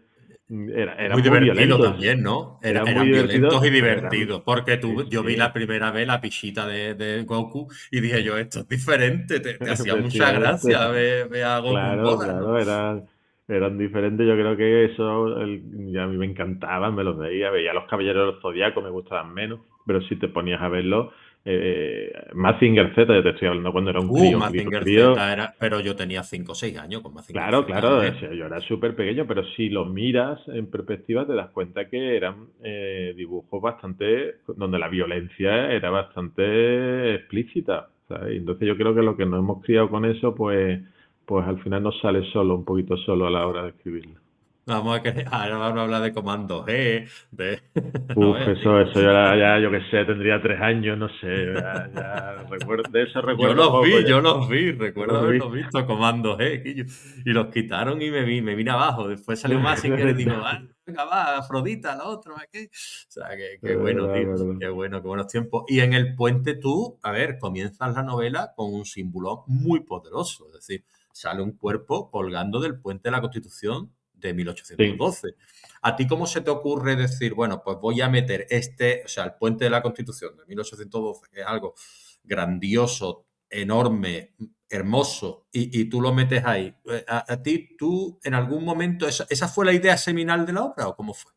Y eran muy muy divertido violentos, también, ¿no? eran muy Eran violentos y divertidos, pero eran. divertidos. Porque Sí, yo vi la sí, primera vez la pichita de Goku y dije yo, esto es diferente. Te hacía mucha efectivamente. gracia ver a Goku en Claro, bola, ¿no? claro, eran diferentes. Yo creo que eso ya a mí me encantaban, me los veía los Caballeros del Zodiaco, me gustaban menos, pero si te ponías a verlo, Mazinger Z, ya te estoy hablando cuando era un crío, crío, Mazinger Z crío. era, pero yo tenía 5 o 6 años con Mazinger Claro, Z, claro, o ¿eh? sea, yo era súper pequeño, pero si lo miras en perspectiva te das cuenta que eran dibujos bastante, donde la violencia era bastante explícita, ¿sabes? Entonces yo creo que lo que nos hemos criado con eso, pues al final nos sale solo, un poquito solo a la hora de escribirlo. Ahora vamos a hablar de Comando G, no Uf, veas, eso, hijo. eso yo ahora ya, yo qué sé, tendría 3 años, no sé, de eso recuerdo poco ya. Yo los vi, ¿No recuerdo los haberlos viste? visto, Comando G, quillo, y los quitaron y me vine abajo. Después salió Mazinger y digo, ah, venga, va, Afrodita, la otra, ¿qué? O sea, qué bueno, Verdad, tío, verdad. qué buenos tiempos. Y en El Puente tú, a ver, comienzas la novela con un símbolo muy poderoso, es decir, sale un cuerpo colgando del Puente de la Constitución de Sí. 1812. ¿A ti cómo se te ocurre decir, bueno, pues voy a meter o sea, el Puente de la Constitución de 1812, que es algo grandioso, enorme, hermoso, y tú lo metes ahí? ¿A ti, tú, en algún momento, esa fue la idea seminal de la obra o cómo fue?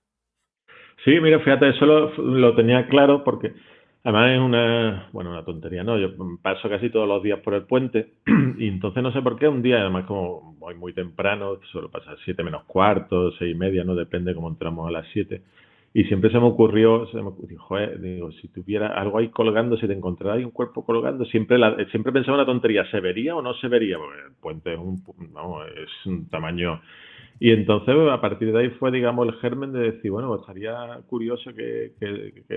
Sí, mira, fíjate, eso lo tenía claro porque además es una tontería, ¿no? Yo paso casi todos los días por el puente y entonces no sé por qué un día, además como voy muy temprano, suelo pasar 7 menos cuarto, 6:30, ¿no? Depende cómo entramos a las 7. Y siempre se me ocurrió, joder, digo, si tuviera algo ahí colgando, si te encontrara ahí un cuerpo colgando, siempre pensaba una tontería, ¿se vería o no se vería? Porque el puente vamos, es un tamaño. Y entonces, a partir de ahí fue, digamos, el germen de decir, bueno, pues estaría curioso que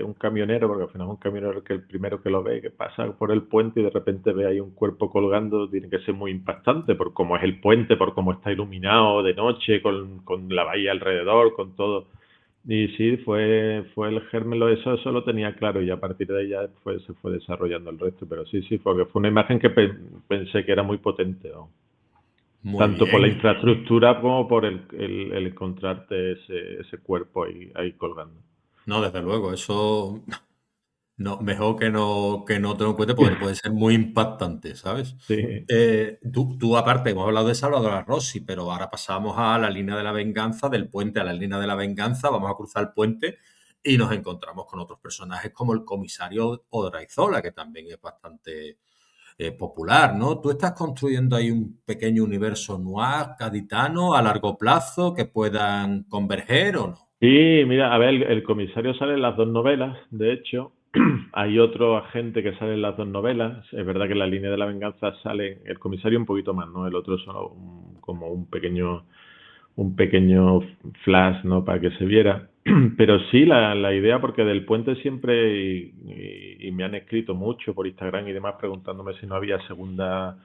un camionero, porque al final es un camionero el primero que lo ve, que pasa por el puente y de repente ve ahí un cuerpo colgando, tiene que ser muy impactante por cómo es el puente, por cómo está iluminado de noche, con la bahía alrededor, con todo. Y sí, fue el germen, eso lo tenía claro y a partir de ahí ya se fue desarrollando el resto, pero sí, sí, porque fue una imagen que pensé que era muy potente, ¿no? Muy Tanto por la bien. infraestructura como por el encontrarte ese cuerpo ahí colgando. No, desde luego, eso no, mejor que no te lo cuente porque puede ser muy impactante, ¿sabes? Sí, Tú, aparte, hemos hablado de Salvador Rossi, pero ahora pasamos a la línea de la venganza, del puente a la línea de la venganza, vamos a cruzar el puente y nos encontramos con otros personajes como el comisario Odraizola, que también es popular, ¿no? ¿Tú estás construyendo ahí un pequeño universo noir gaditano a largo plazo que puedan converger o no? Sí, mira, a ver, el comisario sale en las dos novelas, de hecho. Hay otro agente que sale en las dos novelas. Es verdad que en la línea de la venganza sale el comisario un poquito más, ¿no? El otro es solo como un pequeño flash, ¿no? Para que se viera. Pero sí, la idea, porque del puente siempre, y me han escrito mucho por Instagram y demás preguntándome si no había segunda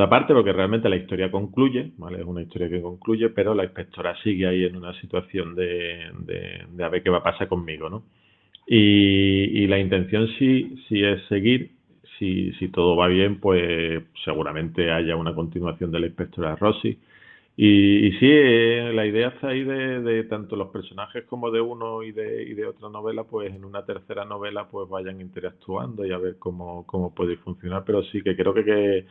parte, porque realmente la historia concluye, ¿vale? Es una historia que concluye, pero la inspectora sigue ahí en una situación de a ver qué va a pasar conmigo, ¿no? Y la intención sí es seguir. Si todo va bien, pues seguramente haya una continuación de la inspectora Rossi. Y sí, la idea está ahí de tanto los personajes como de uno y de otra novela, pues en una tercera novela pues vayan interactuando y a ver cómo puede funcionar. Pero sí que creo que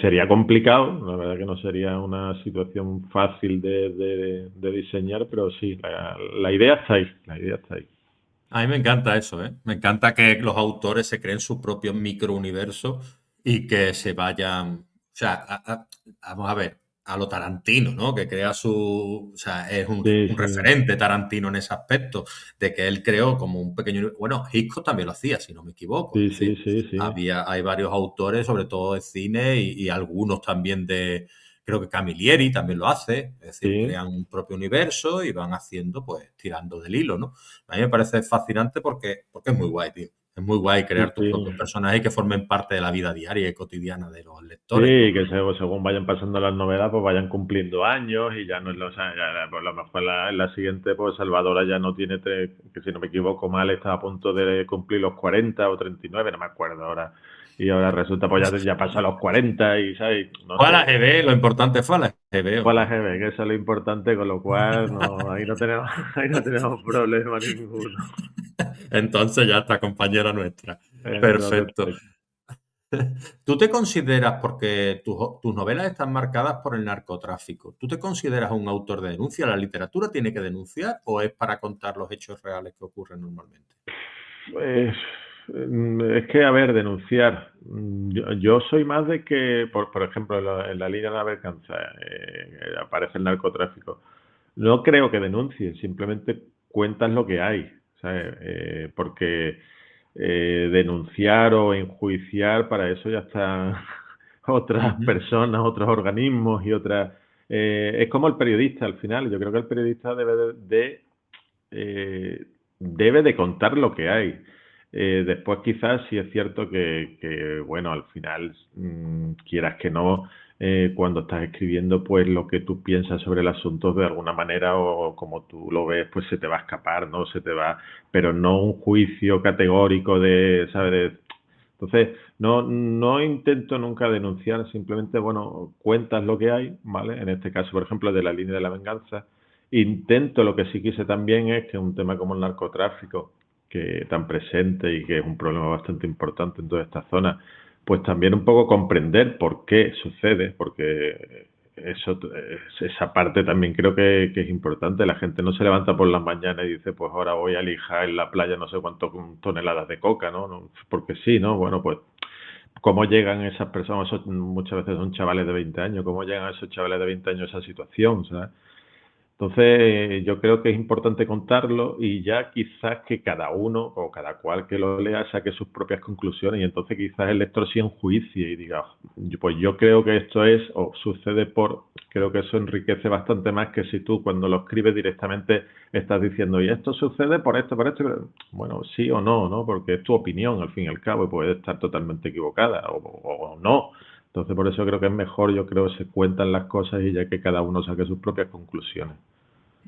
sería complicado, la verdad que no sería una situación fácil de diseñar, pero sí, la idea está ahí, la idea está ahí. A mí me encanta eso, ¿eh? Me encanta que los autores se creen su propio microuniverso y que se vayan, o sea, vamos a ver, a lo Tarantino, ¿no? Que crea su, o sea, es Sí, un sí, referente Tarantino en ese aspecto, de que él creó como un pequeño, bueno, Hitchcock también lo hacía, si no me equivoco, es sí, sí, decir, sí, sí, hay varios autores, sobre todo de cine y algunos también de, creo que Camilleri también lo hace, es decir, sí, crean un propio universo y van haciendo, pues, tirando del hilo, ¿no? A mí me parece fascinante porque es muy guay, tío. Es muy guay sí, crear tus sí. propios personajes que formen parte de la vida diaria y cotidiana de los Sí, lectores, ¿no? que según vayan pasando las novelas, pues vayan cumpliendo años y ya no es lo, o sea, ya, pues a lo mejor en la siguiente, pues Salvadora ya no tiene, que si no me equivoco mal, está a punto de cumplir los 40 o 39, no me acuerdo ahora. Y ahora resulta, pues ya pasa los 40 y, ¿sabes? No Fue a la sé, GB, lo importante fue a la GB, fue a la hombre. GB, que eso es lo importante, con lo cual no, ahí no tenemos, ahí no tenemos problema ninguno. Entonces ya está, compañera nuestra. Entonces, Perfecto. ¿Tú te consideras, porque tus novelas están marcadas por el narcotráfico, ¿tú te consideras un autor de denuncia? ¿La literatura tiene que denunciar o es para contar los hechos reales que ocurren normalmente? pues es que, a ver, denunciar. Yo soy más de que, por ejemplo, en la Liga de la Mercanza aparece el narcotráfico. No creo que denuncies, simplemente cuentas lo que hay, ¿sabes? Porque denunciar o enjuiciar, para eso ya están otras Ujú. personas, otros organismos y otras... es como el periodista al final. Yo creo que el periodista debe de contar lo que hay. Después quizás sí es cierto que, bueno, al final, quieras que no, cuando estás escribiendo, pues lo que tú piensas sobre el asunto de alguna manera o como tú lo ves, pues se te va a escapar, ¿no? Se te va, pero no un juicio categórico de, ¿sabes? Entonces, no intento nunca denunciar, simplemente, bueno, cuentas lo que hay, ¿vale? En este caso, por ejemplo, de la línea de la venganza. Intento, lo que sí quise también es que un tema como el narcotráfico, que tan presente y que es un problema bastante importante en toda esta zona, pues también un poco comprender por qué sucede, porque esa parte también creo que es importante. La gente no se levanta por las mañanas y dice, pues ahora voy a lijar en la playa no sé cuántas toneladas de coca, ¿no? Porque sí, ¿no? Bueno, pues cómo llegan esas personas, muchas veces son chavales de 20 años, cómo llegan esos chavales de 20 años a esa situación, ¿sabes? Entonces, yo creo que es importante contarlo y ya quizás que cada uno o cada cual que lo lea saque sus propias conclusiones y entonces quizás el lector sí enjuicie y diga, pues yo creo que esto es o sucede por, creo que eso enriquece bastante más que si tú cuando lo escribes directamente estás diciendo, y esto sucede por esto. Bueno, sí o no, ¿no? Porque es tu opinión al fin y al cabo y puede estar totalmente equivocada o no. Entonces, por eso creo que es mejor, yo creo, se cuentan las cosas y ya que cada uno saque sus propias conclusiones.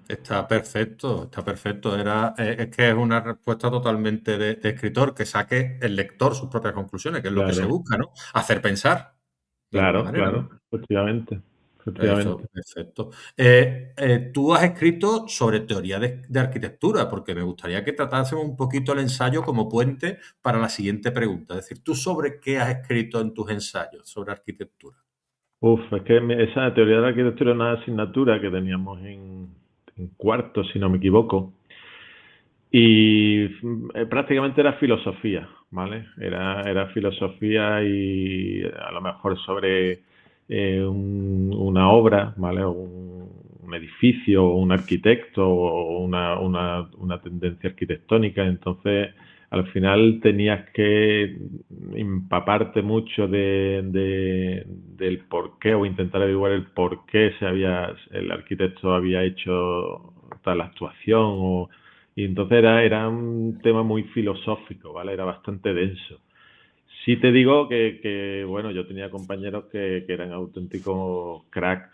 Está perfecto, está perfecto. Es que es una respuesta totalmente de escritor, que saque el lector sus propias conclusiones, que es lo que se Claro, busca, ¿no? Hacer pensar, de alguna claro, manera, ¿no? claro, efectivamente, Eso, efectivamente. perfecto. Tú has escrito sobre teoría de arquitectura, porque me gustaría que tratásemos un poquito el ensayo como puente para la siguiente pregunta. Es decir, ¿tú sobre qué has escrito en tus ensayos sobre arquitectura? Es que esa teoría de la arquitectura es una asignatura que teníamos en cuarto, si no me equivoco. Y prácticamente era filosofía, ¿vale? Era filosofía y a lo mejor sobre una obra, ¿vale? O un edificio, o un arquitecto, o una tendencia arquitectónica. Entonces, al final tenías que empaparte mucho del por qué o intentar averiguar el por qué el arquitecto había hecho tal actuación y entonces era un tema muy filosófico, ¿vale? Era bastante denso. Sí te digo bueno, yo tenía compañeros que eran auténticos cracks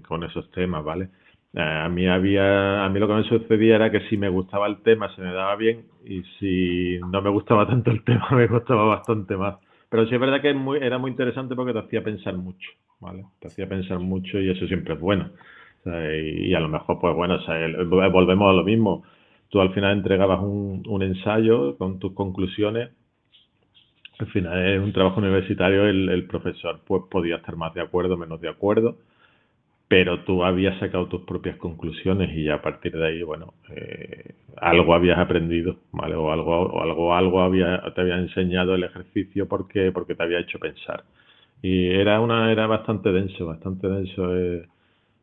con esos temas, ¿vale? A mí lo que me sucedía era que si me gustaba el tema se me daba bien y si no me gustaba tanto el tema me costaba bastante más. Pero sí es verdad que era muy interesante porque te hacía pensar mucho, ¿vale? Te hacía pensar mucho y eso siempre es bueno. O sea, y a lo mejor, pues bueno, o sea, volvemos a lo mismo. Tú al final entregabas un ensayo con tus conclusiones. Al final es un trabajo universitario, el profesor pues podía estar más de acuerdo, menos de acuerdo, pero tú habías sacado tus propias conclusiones y ya a partir de ahí, bueno, algo habías aprendido, ¿vale? Algo te había enseñado el ejercicio porque te había hecho pensar. Y era bastante denso.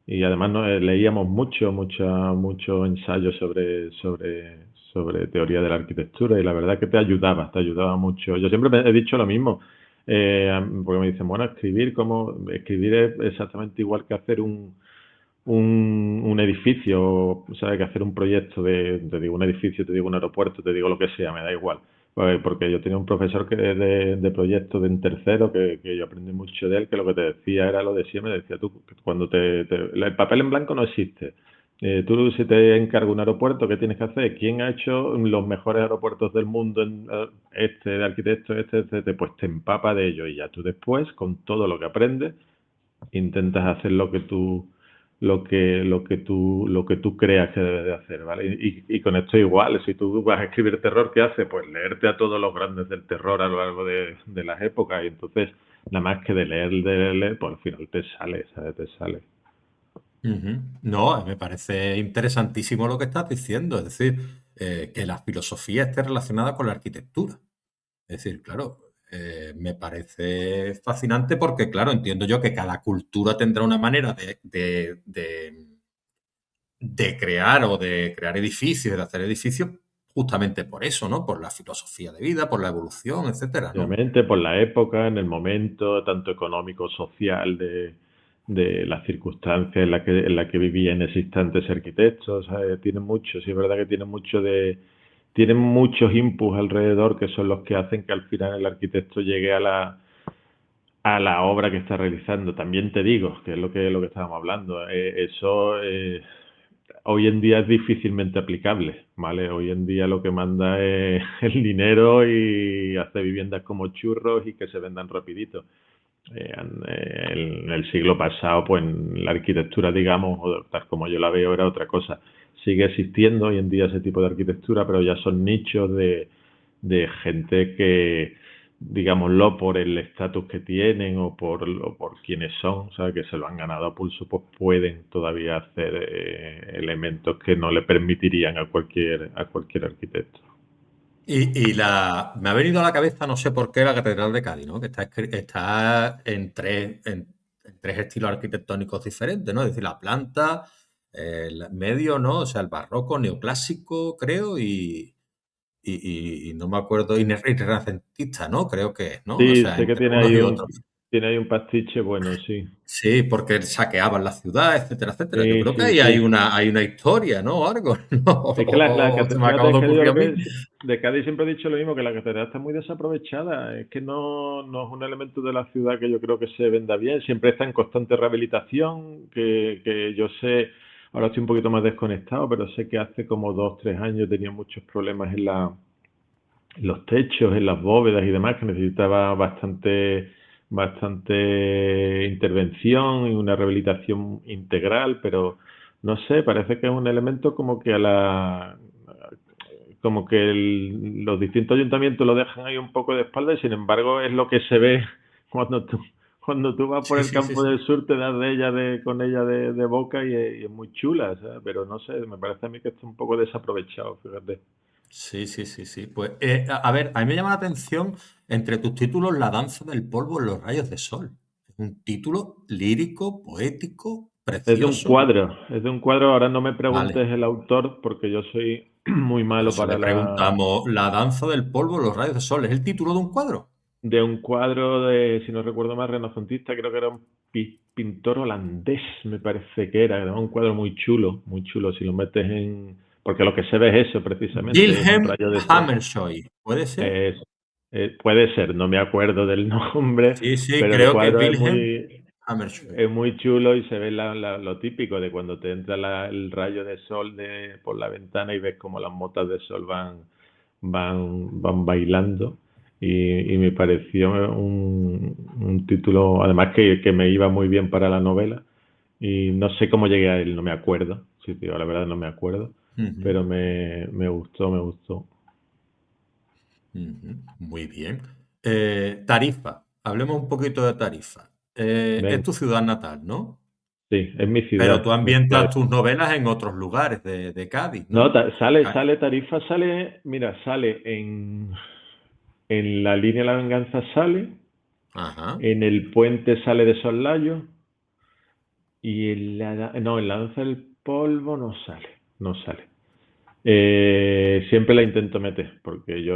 Y además leíamos mucho ensayo sobre teoría de la arquitectura y la verdad que te ayudaba mucho. Yo siempre he dicho lo mismo, porque me dicen, bueno, escribir es exactamente igual que hacer un edificio, ¿sabes? Que hacer un proyecto te digo un edificio, te digo un aeropuerto, te digo lo que sea, me da igual. Pues porque yo tenía un profesor de proyecto en tercero que yo aprendí mucho de él, que lo que te decía era lo de siempre, me decía tú, que cuando el papel en blanco no existe. Tú si te encarga un aeropuerto, ¿qué tienes que hacer? ¿Quién ha hecho los mejores aeropuertos del mundo? De arquitecto, pues te empapa de ello y ya tú después, con todo lo que aprendes, intentas hacer lo que tú creas que debes de hacer, ¿vale? Y con esto igual, si tú vas a escribir terror, ¿qué haces? Pues leerte a todos los grandes del terror a lo largo de las épocas y entonces nada más que de leer, pues al final te sale, ¿sabes? Te sale. Ujú. No, me parece interesantísimo lo que estás diciendo, es decir, que la filosofía esté relacionada con la arquitectura. Es decir, claro, me parece fascinante porque, claro, entiendo yo que cada cultura tendrá una manera de crear o de crear edificios, de hacer edificios, justamente por eso, ¿no? Por la filosofía de vida, por la evolución, etcétera, ¿no? Obviamente, por la época, en el momento, tanto económico, social, de las circunstancias en la que vivían ese instante ese arquitecto, ¿sabes? Tiene mucho, sí es verdad que tienen muchos inputs alrededor que son los que hacen que al final el arquitecto llegue a la obra que está realizando. También te digo, que es lo que estábamos hablando, eso hoy en día es difícilmente aplicable, ¿vale? Hoy en día lo que manda es el dinero y hacer viviendas como churros y que se vendan rapidito. En el siglo pasado, pues la arquitectura, digamos, o tal como yo la veo, era otra cosa. Sigue existiendo hoy en día ese tipo de arquitectura, pero ya son nichos de gente que, digámoslo, por el estatus que tienen o por quienes son, o sea, que se lo han ganado a pulso, pues pueden todavía hacer elementos que no le permitirían a cualquier arquitecto. Me ha venido a la cabeza, no sé por qué, la Catedral de Cádiz, ¿no? Que está en tres estilos arquitectónicos diferentes, ¿no? Es decir, la planta, el medio, ¿no? O sea, el barroco, neoclásico, creo, y no me acuerdo, y renacentista, ¿no? Creo que es, ¿no? O Sí, sea, sé que entre unos y otros. tiene ahí un pastiche bueno, sí. Sí, porque saqueaban la ciudad, etcétera, etcétera. Yo Sí, creo que sí, ahí hay sí. una historia, ¿no? O algo, ¿no? Es que O se me fíjate, acaba es de que yo ocurrir lo a mí. que de Cádiz siempre he dicho lo mismo, que la catedral está muy desaprovechada. Es que no es un elemento de la ciudad que yo creo que se venda bien. Siempre está en constante rehabilitación, que yo sé, ahora estoy un poquito más desconectado, pero sé que hace como 2, 3 años tenía muchos problemas en los techos, en las bóvedas y demás, que necesitaba bastante intervención y una rehabilitación integral, pero no sé, parece que es un elemento como que como que los distintos ayuntamientos lo dejan ahí un poco de espalda y sin embargo es lo que se ve cuando cuando tú vas por Sí, el sí, sí, campo sí. del sur te das con ella de boca y es muy chula, ¿sabes? Pero no sé, me parece a mí que está un poco desaprovechado, fíjate. Sí, sí, sí, sí. Pues, a ver, a mí me llama la atención entre tus títulos La danza del polvo en los rayos de sol. Es un título lírico, poético, precioso. Es de un cuadro, ahora no me Vale, preguntes el autor porque yo soy muy por malo eso le para la... preguntamos La danza del polvo en los rayos de sol. ¿Es el título de un cuadro? De un cuadro de, si no recuerdo mal, renacentista, creo que era un pintor holandés, me parece que era un cuadro muy chulo, si lo metes en... Porque lo que se ve es eso precisamente, es un Wilhelm rayo de sol. Hammershøi. ¿Puede ser? Es, puede ser, no me acuerdo del nombre, Sí, sí, pero el creo que cuadro Wilhelm Hammershøi. es muy chulo y se ve lo típico de cuando te entra el rayo de sol por la ventana y ves como las motas de sol van bailando. Y me pareció un título, además que me iba muy bien para la novela. Y no sé cómo llegué a él, no me acuerdo. Sí, tío, la verdad no me acuerdo. Ujú, Pero me gustó, me gustó. ujú. Muy bien. Tarifa. Hablemos un poquito de Tarifa. Es Ven, tu ciudad natal, ¿no? sí, es mi Pero ciudad. tú ambientas tus novelas en otros lugares de Cádiz, No, ¿no? sale Tarifa, mira, sale en la línea de la venganza sale, Ajá. en el puente sale de Soslayo y no, en la danza del polvo no sale, no sale. Siempre la intento meter, porque yo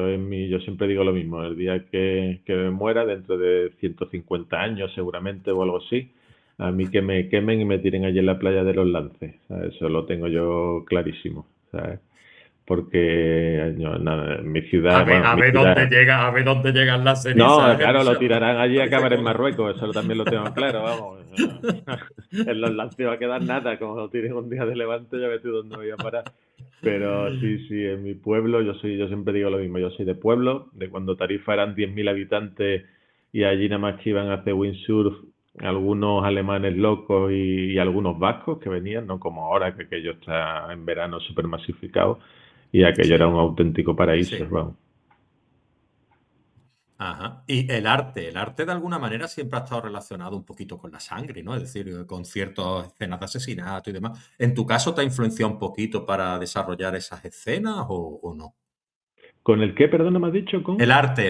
siempre digo lo mismo, el día que me muera, dentro de 150 años seguramente o algo así, a mí que me quemen y me tiren allí en la playa de los Lances, ¿sabes? Eso lo tengo yo clarísimo, ¿sabes? Porque nada, A mi ver dónde ciudad. llega, a ver dónde llegan las No, cenizas, claro, lo Michel. tirarán allí y Parece acabar en con... Marruecos, eso también lo tengo claro, vamos. En los Lances va a quedar nada, como lo tiren un día de Levante, ya ves tú dónde voy a parar. Pero sí, sí, en mi pueblo, yo siempre digo lo mismo, yo soy de pueblo, de cuando Tarifa eran 10.000 habitantes y allí nada más que iban a hacer windsurf algunos alemanes locos y algunos vascos que venían, no como ahora que aquello está en verano súper masificado y aquello era Sí, un auténtico paraíso, sí. vamos. Ajá. Y el arte de alguna manera siempre ha estado relacionado un poquito con la sangre, ¿no? Es decir, con ciertas escenas de asesinato y demás. ¿En tu caso te ha influenciado un poquito para desarrollar esas escenas o no? ¿Con el qué, perdón, me has dicho? ¿Con? El arte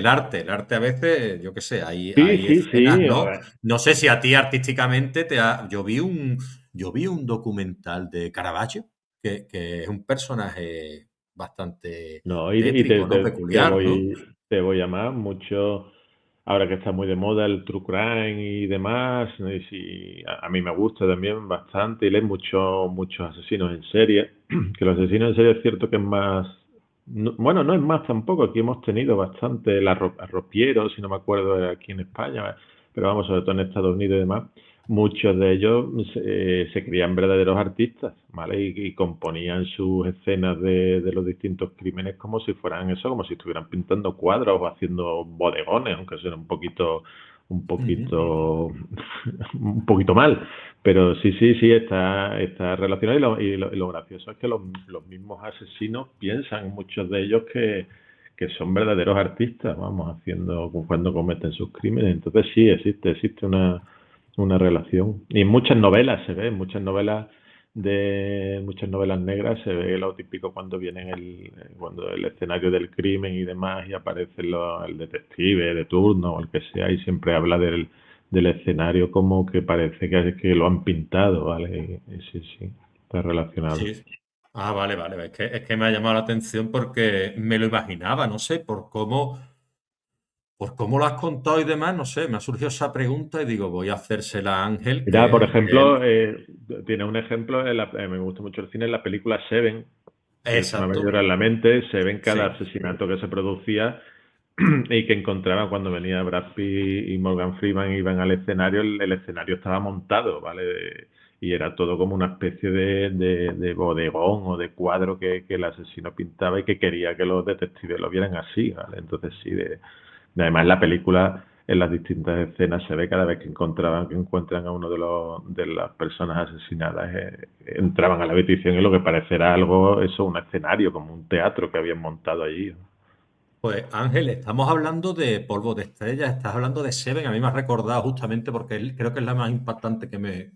a veces, yo qué sé, Sí, hay sí, escenas, sí, a ¿no? ver. No sé si a ti artísticamente te ha... yo vi un documental de Caravaggio, que es un personaje bastante No, y tétrico, ¿no? Peculiar, ¿no? te voy a más, mucho, ahora que está muy de moda el true crime y demás, y a mí me gusta también bastante, y lees muchos asesinos en serie, que los asesinos en serie es cierto que es más, bueno, no es más tampoco, aquí hemos tenido bastante, arropieros, si no me acuerdo, aquí en España, pero vamos, sobre todo en Estados Unidos y demás, muchos de ellos se creían verdaderos artistas, ¿vale? Y componían sus escenas de los distintos crímenes como si fueran eso, como si estuvieran pintando cuadros o haciendo bodegones, aunque sea un Ujú. poquito, un poquito mal. Pero sí, sí, sí, está relacionado y lo gracioso es que los mismos asesinos piensan, muchos de ellos, que son verdaderos artistas, vamos, haciendo, cuando cometen sus crímenes. Entonces sí, existe una relación. Y en muchas novelas se ve, en muchas novelas negras se ve lo típico cuando viene cuando el escenario del crimen y demás y aparece el detective de turno o el que sea y siempre habla del escenario como que parece que lo han pintado, ¿vale? Y sí, sí, está relacionado. Sí. Ah, vale, vale. Es que me ha llamado la atención porque me lo imaginaba, no sé, por cómo lo has contado y demás, no sé, me ha surgido esa pregunta y digo, voy a hacérsela a Ángel, Mira, por que él... ejemplo, tiene un ejemplo, me gusta mucho el cine, en la película Seven, que se me ha venido Exacto. ahora en la mente, Seven, cada Sí. asesinato que se producía y que encontraban cuando venía Brad Pitt y Morgan Freeman iban al escenario, el escenario estaba montado, ¿vale? Y era todo como una especie de bodegón o de cuadro que el asesino pintaba y que quería que los detectives lo vieran así, ¿vale? Entonces sí, además la película en las distintas escenas se ve cada vez que encuentran a uno de las personas asesinadas, entraban a la habitación y lo que parecerá algo, eso, un escenario, como un teatro que habían montado allí. Pues Ángel, estamos hablando de Polvo de Estrellas, estás hablando de Seven, a mí me ha recordado justamente porque creo que es la más impactante que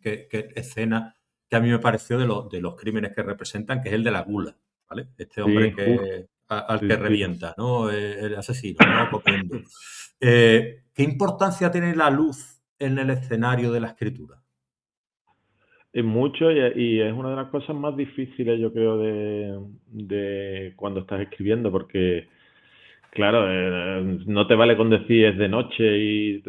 escena que a mí me pareció de los crímenes que representan, que es el de la gula, ¿vale? Este hombre Sí, uff, que al Sí, que sí. revienta, ¿no? El asesino, ¿no? Comiendo. ¿Qué importancia tiene la luz en el escenario de la escritura? Es mucho y es una de las cosas más difíciles, yo creo, de cuando estás escribiendo, porque, claro, no te vale con decir es de noche,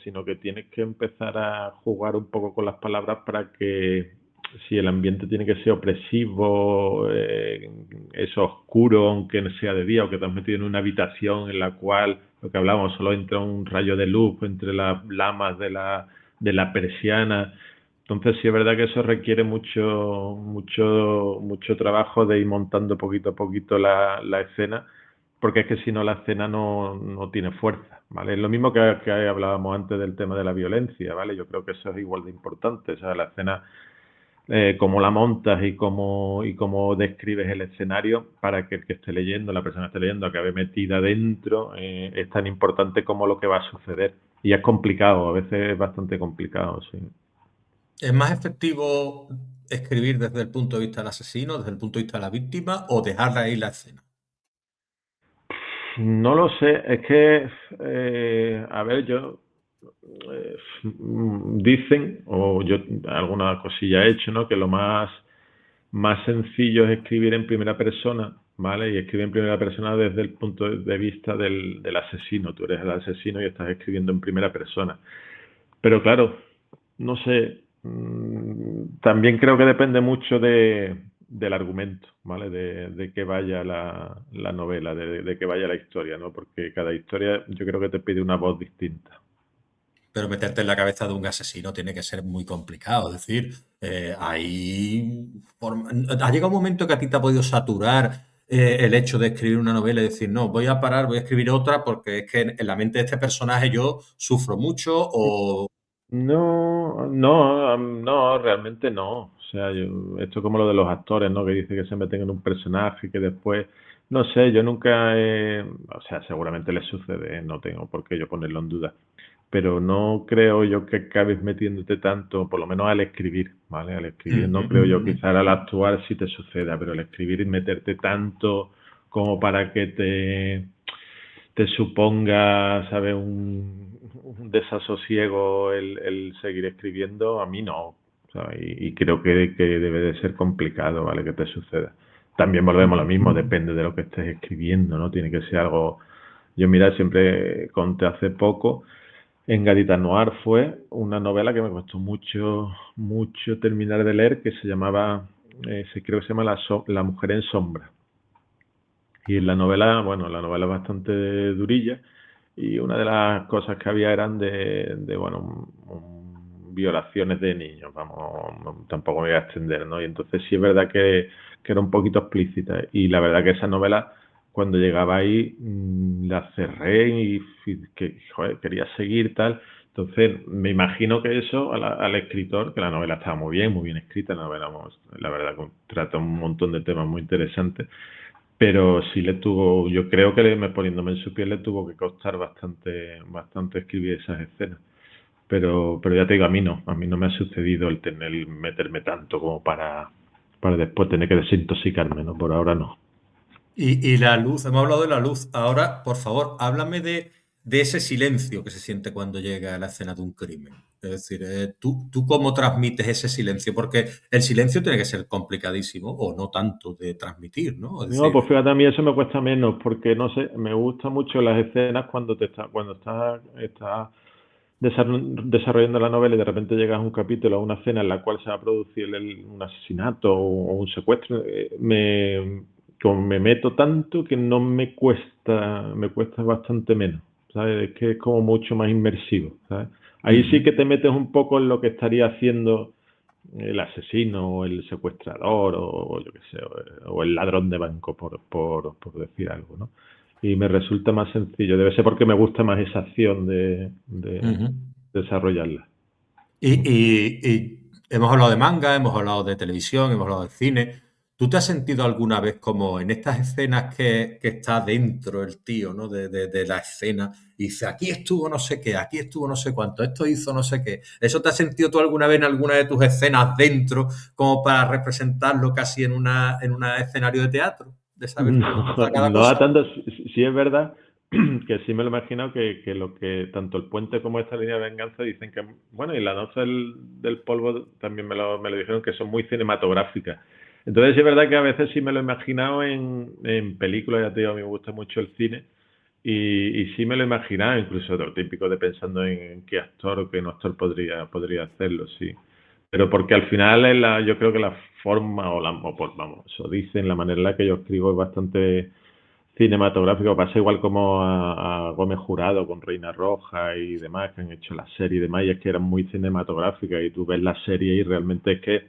sino que tienes que empezar a jugar un poco con las palabras para que, si el ambiente tiene que ser opresivo, es oscuro, aunque no sea de día, o que te has metido en una habitación en la cual, lo que hablábamos, solo entra un rayo de luz entre las lamas de la persiana. Entonces sí es verdad que eso requiere mucho trabajo de ir montando poquito a poquito la escena, porque es que si no la escena no tiene fuerza, ¿vale? Es lo mismo que hablábamos antes del tema de la violencia, ¿vale? Yo creo que eso es igual de importante, o sea, la escena, cómo la montas y cómo describes el escenario para que el que esté leyendo, la persona que esté leyendo, acabe metida dentro, es tan importante como lo que va a suceder. Y es complicado, a veces es bastante complicado, sí. ¿Es más efectivo escribir desde el punto de vista del asesino, desde el punto de vista de la víctima, o dejar ahí la escena? No lo sé, es que, a ver, dicen, o yo alguna cosilla he hecho, ¿no? Que lo más sencillo es escribir en primera persona, ¿vale? Y escribir en primera persona desde el punto de vista del asesino. Tú eres el asesino y estás escribiendo en primera persona. Pero claro, no sé, también creo que depende mucho del argumento, ¿vale? De que vaya la novela, de que vaya la historia, ¿no? Porque cada historia yo creo que te pide una voz distinta. Pero meterte en la cabeza de un asesino tiene que ser muy complicado. Es decir, ha llegado un momento que a ti te ha podido saturar el hecho de escribir una novela y decir, no, voy a parar, voy a escribir otra porque es que en la mente de este personaje yo sufro mucho o... No, no, no, realmente no. O sea, esto es como lo de los actores, ¿no? Que dice que se meten en un personaje que después, no sé, yo nunca o sea, seguramente les sucede, no tengo por qué yo ponerlo en duda, pero no creo yo que acabes metiéndote tanto, por lo menos al escribir, ¿vale? Al escribir no creo yo, quizá al actuar sí te suceda, pero al escribir y meterte tanto como para que te suponga, ¿sabes? Un desasosiego el seguir escribiendo, a mí no, ¿sabes? Y creo que debe de ser complicado, ¿vale? Que te suceda. También volvemos a lo mismo, depende de lo que estés escribiendo, ¿no? Tiene que ser algo... Yo, mira, siempre conté hace poco, en Gadita Noir fue una novela que me costó mucho terminar de leer, que se llamaba, creo que se llama La mujer en sombra. Y en la novela, bueno, la novela es bastante durilla y una de las cosas que había eran bueno, violaciones de niños, vamos, tampoco me voy a extender, ¿no? Y entonces sí es verdad que era un poquito explícita y la verdad que esa novela, cuando llegaba ahí, la cerré que, joder, quería seguir tal. Entonces, me imagino que eso al escritor, que la novela estaba muy bien escrita, la novela, vamos, la verdad, trata un montón de temas muy interesantes, pero sí le tuvo, yo creo que poniéndome en su piel le tuvo que costar bastante escribir esas escenas. Pero ya te digo, a mí no me ha sucedido el meterme tanto como para después tener que desintoxicarme, ¿no? Por ahora no. Y la luz, hemos hablado de la luz. Ahora, por favor, háblame de ese silencio que se siente cuando llega a la escena de un crimen. Es decir, ¿tú cómo transmites ese silencio? Porque el silencio tiene que ser complicadísimo o no tanto de transmitir, ¿no? Es No, decir, pues fíjate, a mí eso me cuesta menos, porque no sé, me gustan mucho las escenas cuando estás desarrollando la novela y de repente llegas a un capítulo, a una escena en la cual se va a producir un asesinato o un secuestro, como me meto tanto que no me cuesta bastante menos, ¿sabes? Es que es como mucho más inmersivo, ¿sabes? Ahí sí que te metes un poco en lo que estaría haciendo el asesino o el secuestrador o yo qué sé, o el ladrón de banco, por decir algo, ¿no? Y me resulta más sencillo. Debe ser porque me gusta más esa acción de ujú. desarrollarla. Y hemos hablado de manga, hemos hablado de televisión, hemos hablado de cine. ¿Tú te has sentido alguna vez como en estas escenas que está dentro el tío, ¿no? De la escena y dice, aquí estuvo no sé qué, aquí estuvo no sé cuánto, esto hizo no sé qué? ¿Eso te has sentido tú alguna vez en alguna de tus escenas dentro como para representarlo casi en un escenario de teatro? de saber por dónde No, va cada no a cosa. tanto, sí es verdad que sí me lo imagino que lo que tanto el puente como esta línea de venganza dicen que, bueno, y la noche del polvo también me lo dijeron que son muy cinematográficas. Entonces sí es verdad que a veces sí me lo he imaginado en películas, ya te digo, a mí me gusta mucho el cine y sí me lo he imaginado, incluso lo típico de pensando en qué actor o qué no actor podría hacerlo, sí. Pero porque al final yo creo que la forma vamos, eso dicen, la manera en la que yo escribo es bastante cinematográfico. Pasa igual como a Gómez Jurado con Reina Roja y demás, que han hecho la serie y demás, y es que eran muy cinematográficas y tú ves la serie y realmente es que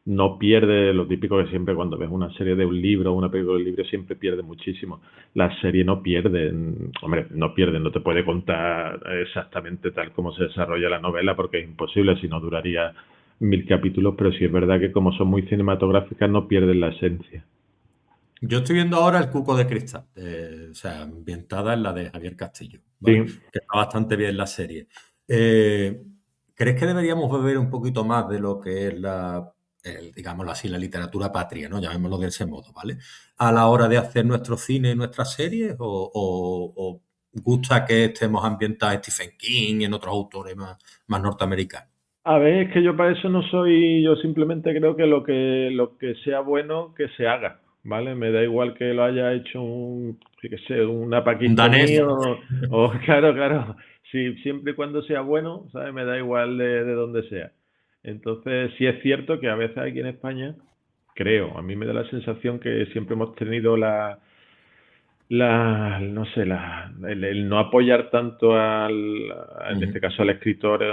no pierde lo típico que siempre cuando ves una serie de un libro o una película de un libro siempre pierde muchísimo. La serie no pierde, hombre, no pierde, no te puede contar exactamente tal como se desarrolla la novela porque es imposible, si no duraría 1000 capítulos, pero sí es verdad que como son muy cinematográficas no pierden la esencia. Yo estoy viendo ahora El Cuco de Cristal, o sea, ambientada en la de Javier Castillo, ¿vale? Sí. Que está bastante bien la serie. Eh, ¿Crees que deberíamos beber un poquito más de lo que es digámoslo así, la literatura patria, ¿no? Llamémoslo de ese modo, ¿vale? A la hora de hacer nuestro cine y nuestras series, o gusta que estemos ambientados en Stephen King y en otros autores más norteamericanos? A ver, es que yo para eso no soy, yo simplemente creo que lo que sea bueno, que se haga, ¿vale? Me da igual que lo haya hecho yo qué sé, una Un danés. pakistaní claro, claro, sí, siempre y cuando sea bueno, ¿sabes? Me da igual de dónde sea. Entonces, sí es cierto que a veces aquí en España, creo, a mí me da la sensación que siempre hemos tenido no sé, el no apoyar tanto en este Ujú. caso al escritor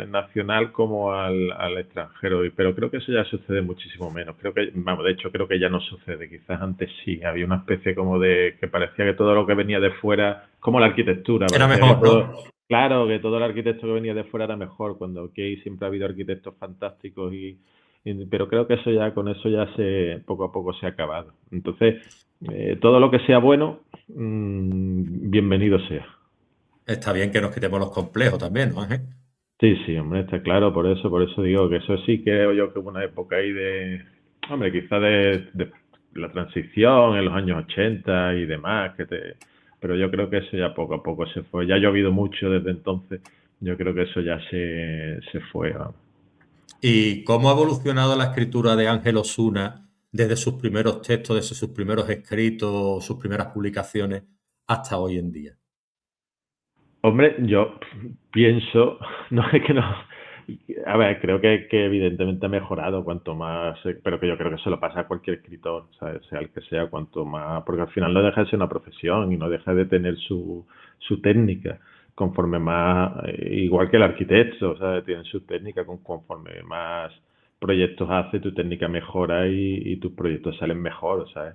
nacional como al extranjero, pero creo que eso ya sucede muchísimo menos. Creo que, vamos, de hecho creo que ya no sucede. Quizás antes sí, había una especie como de que parecía que todo lo que venía de fuera, como la arquitectura, Era parecía que mejor, ¿no? todo, claro, que todo el arquitecto que venía de fuera era mejor, cuando aquí siempre ha habido arquitectos fantásticos pero creo que eso ya, con eso ya poco a poco se ha acabado. Entonces, todo lo que sea bueno, bienvenido sea. Está bien que nos quitemos los complejos también, ¿no, Ángel? Sí, sí, hombre, está claro, por eso digo que eso sí creo yo que hubo una época ahí hombre, quizá de la transición en los años 80 y demás, pero yo creo que eso ya poco a poco se fue. Ya ha llovido mucho desde entonces, yo creo que eso ya se fue, vamos. ¿Y cómo ha evolucionado la escritura de Ángel Osuna desde sus primeros textos, desde sus primeros escritos, sus primeras publicaciones hasta hoy en día? Hombre, yo pienso, no es que no, a ver, creo que evidentemente ha mejorado cuanto más, pero que yo creo que eso lo pasa a cualquier escritor, ¿sabes? Sea el que sea, cuanto más, porque al final no deja de ser una profesión y no deja de tener su técnica, conforme más, igual que el arquitecto, ¿sabes? Tiene su técnica, conforme más proyectos hace, tu técnica mejora y tus proyectos salen mejor, ¿sabes?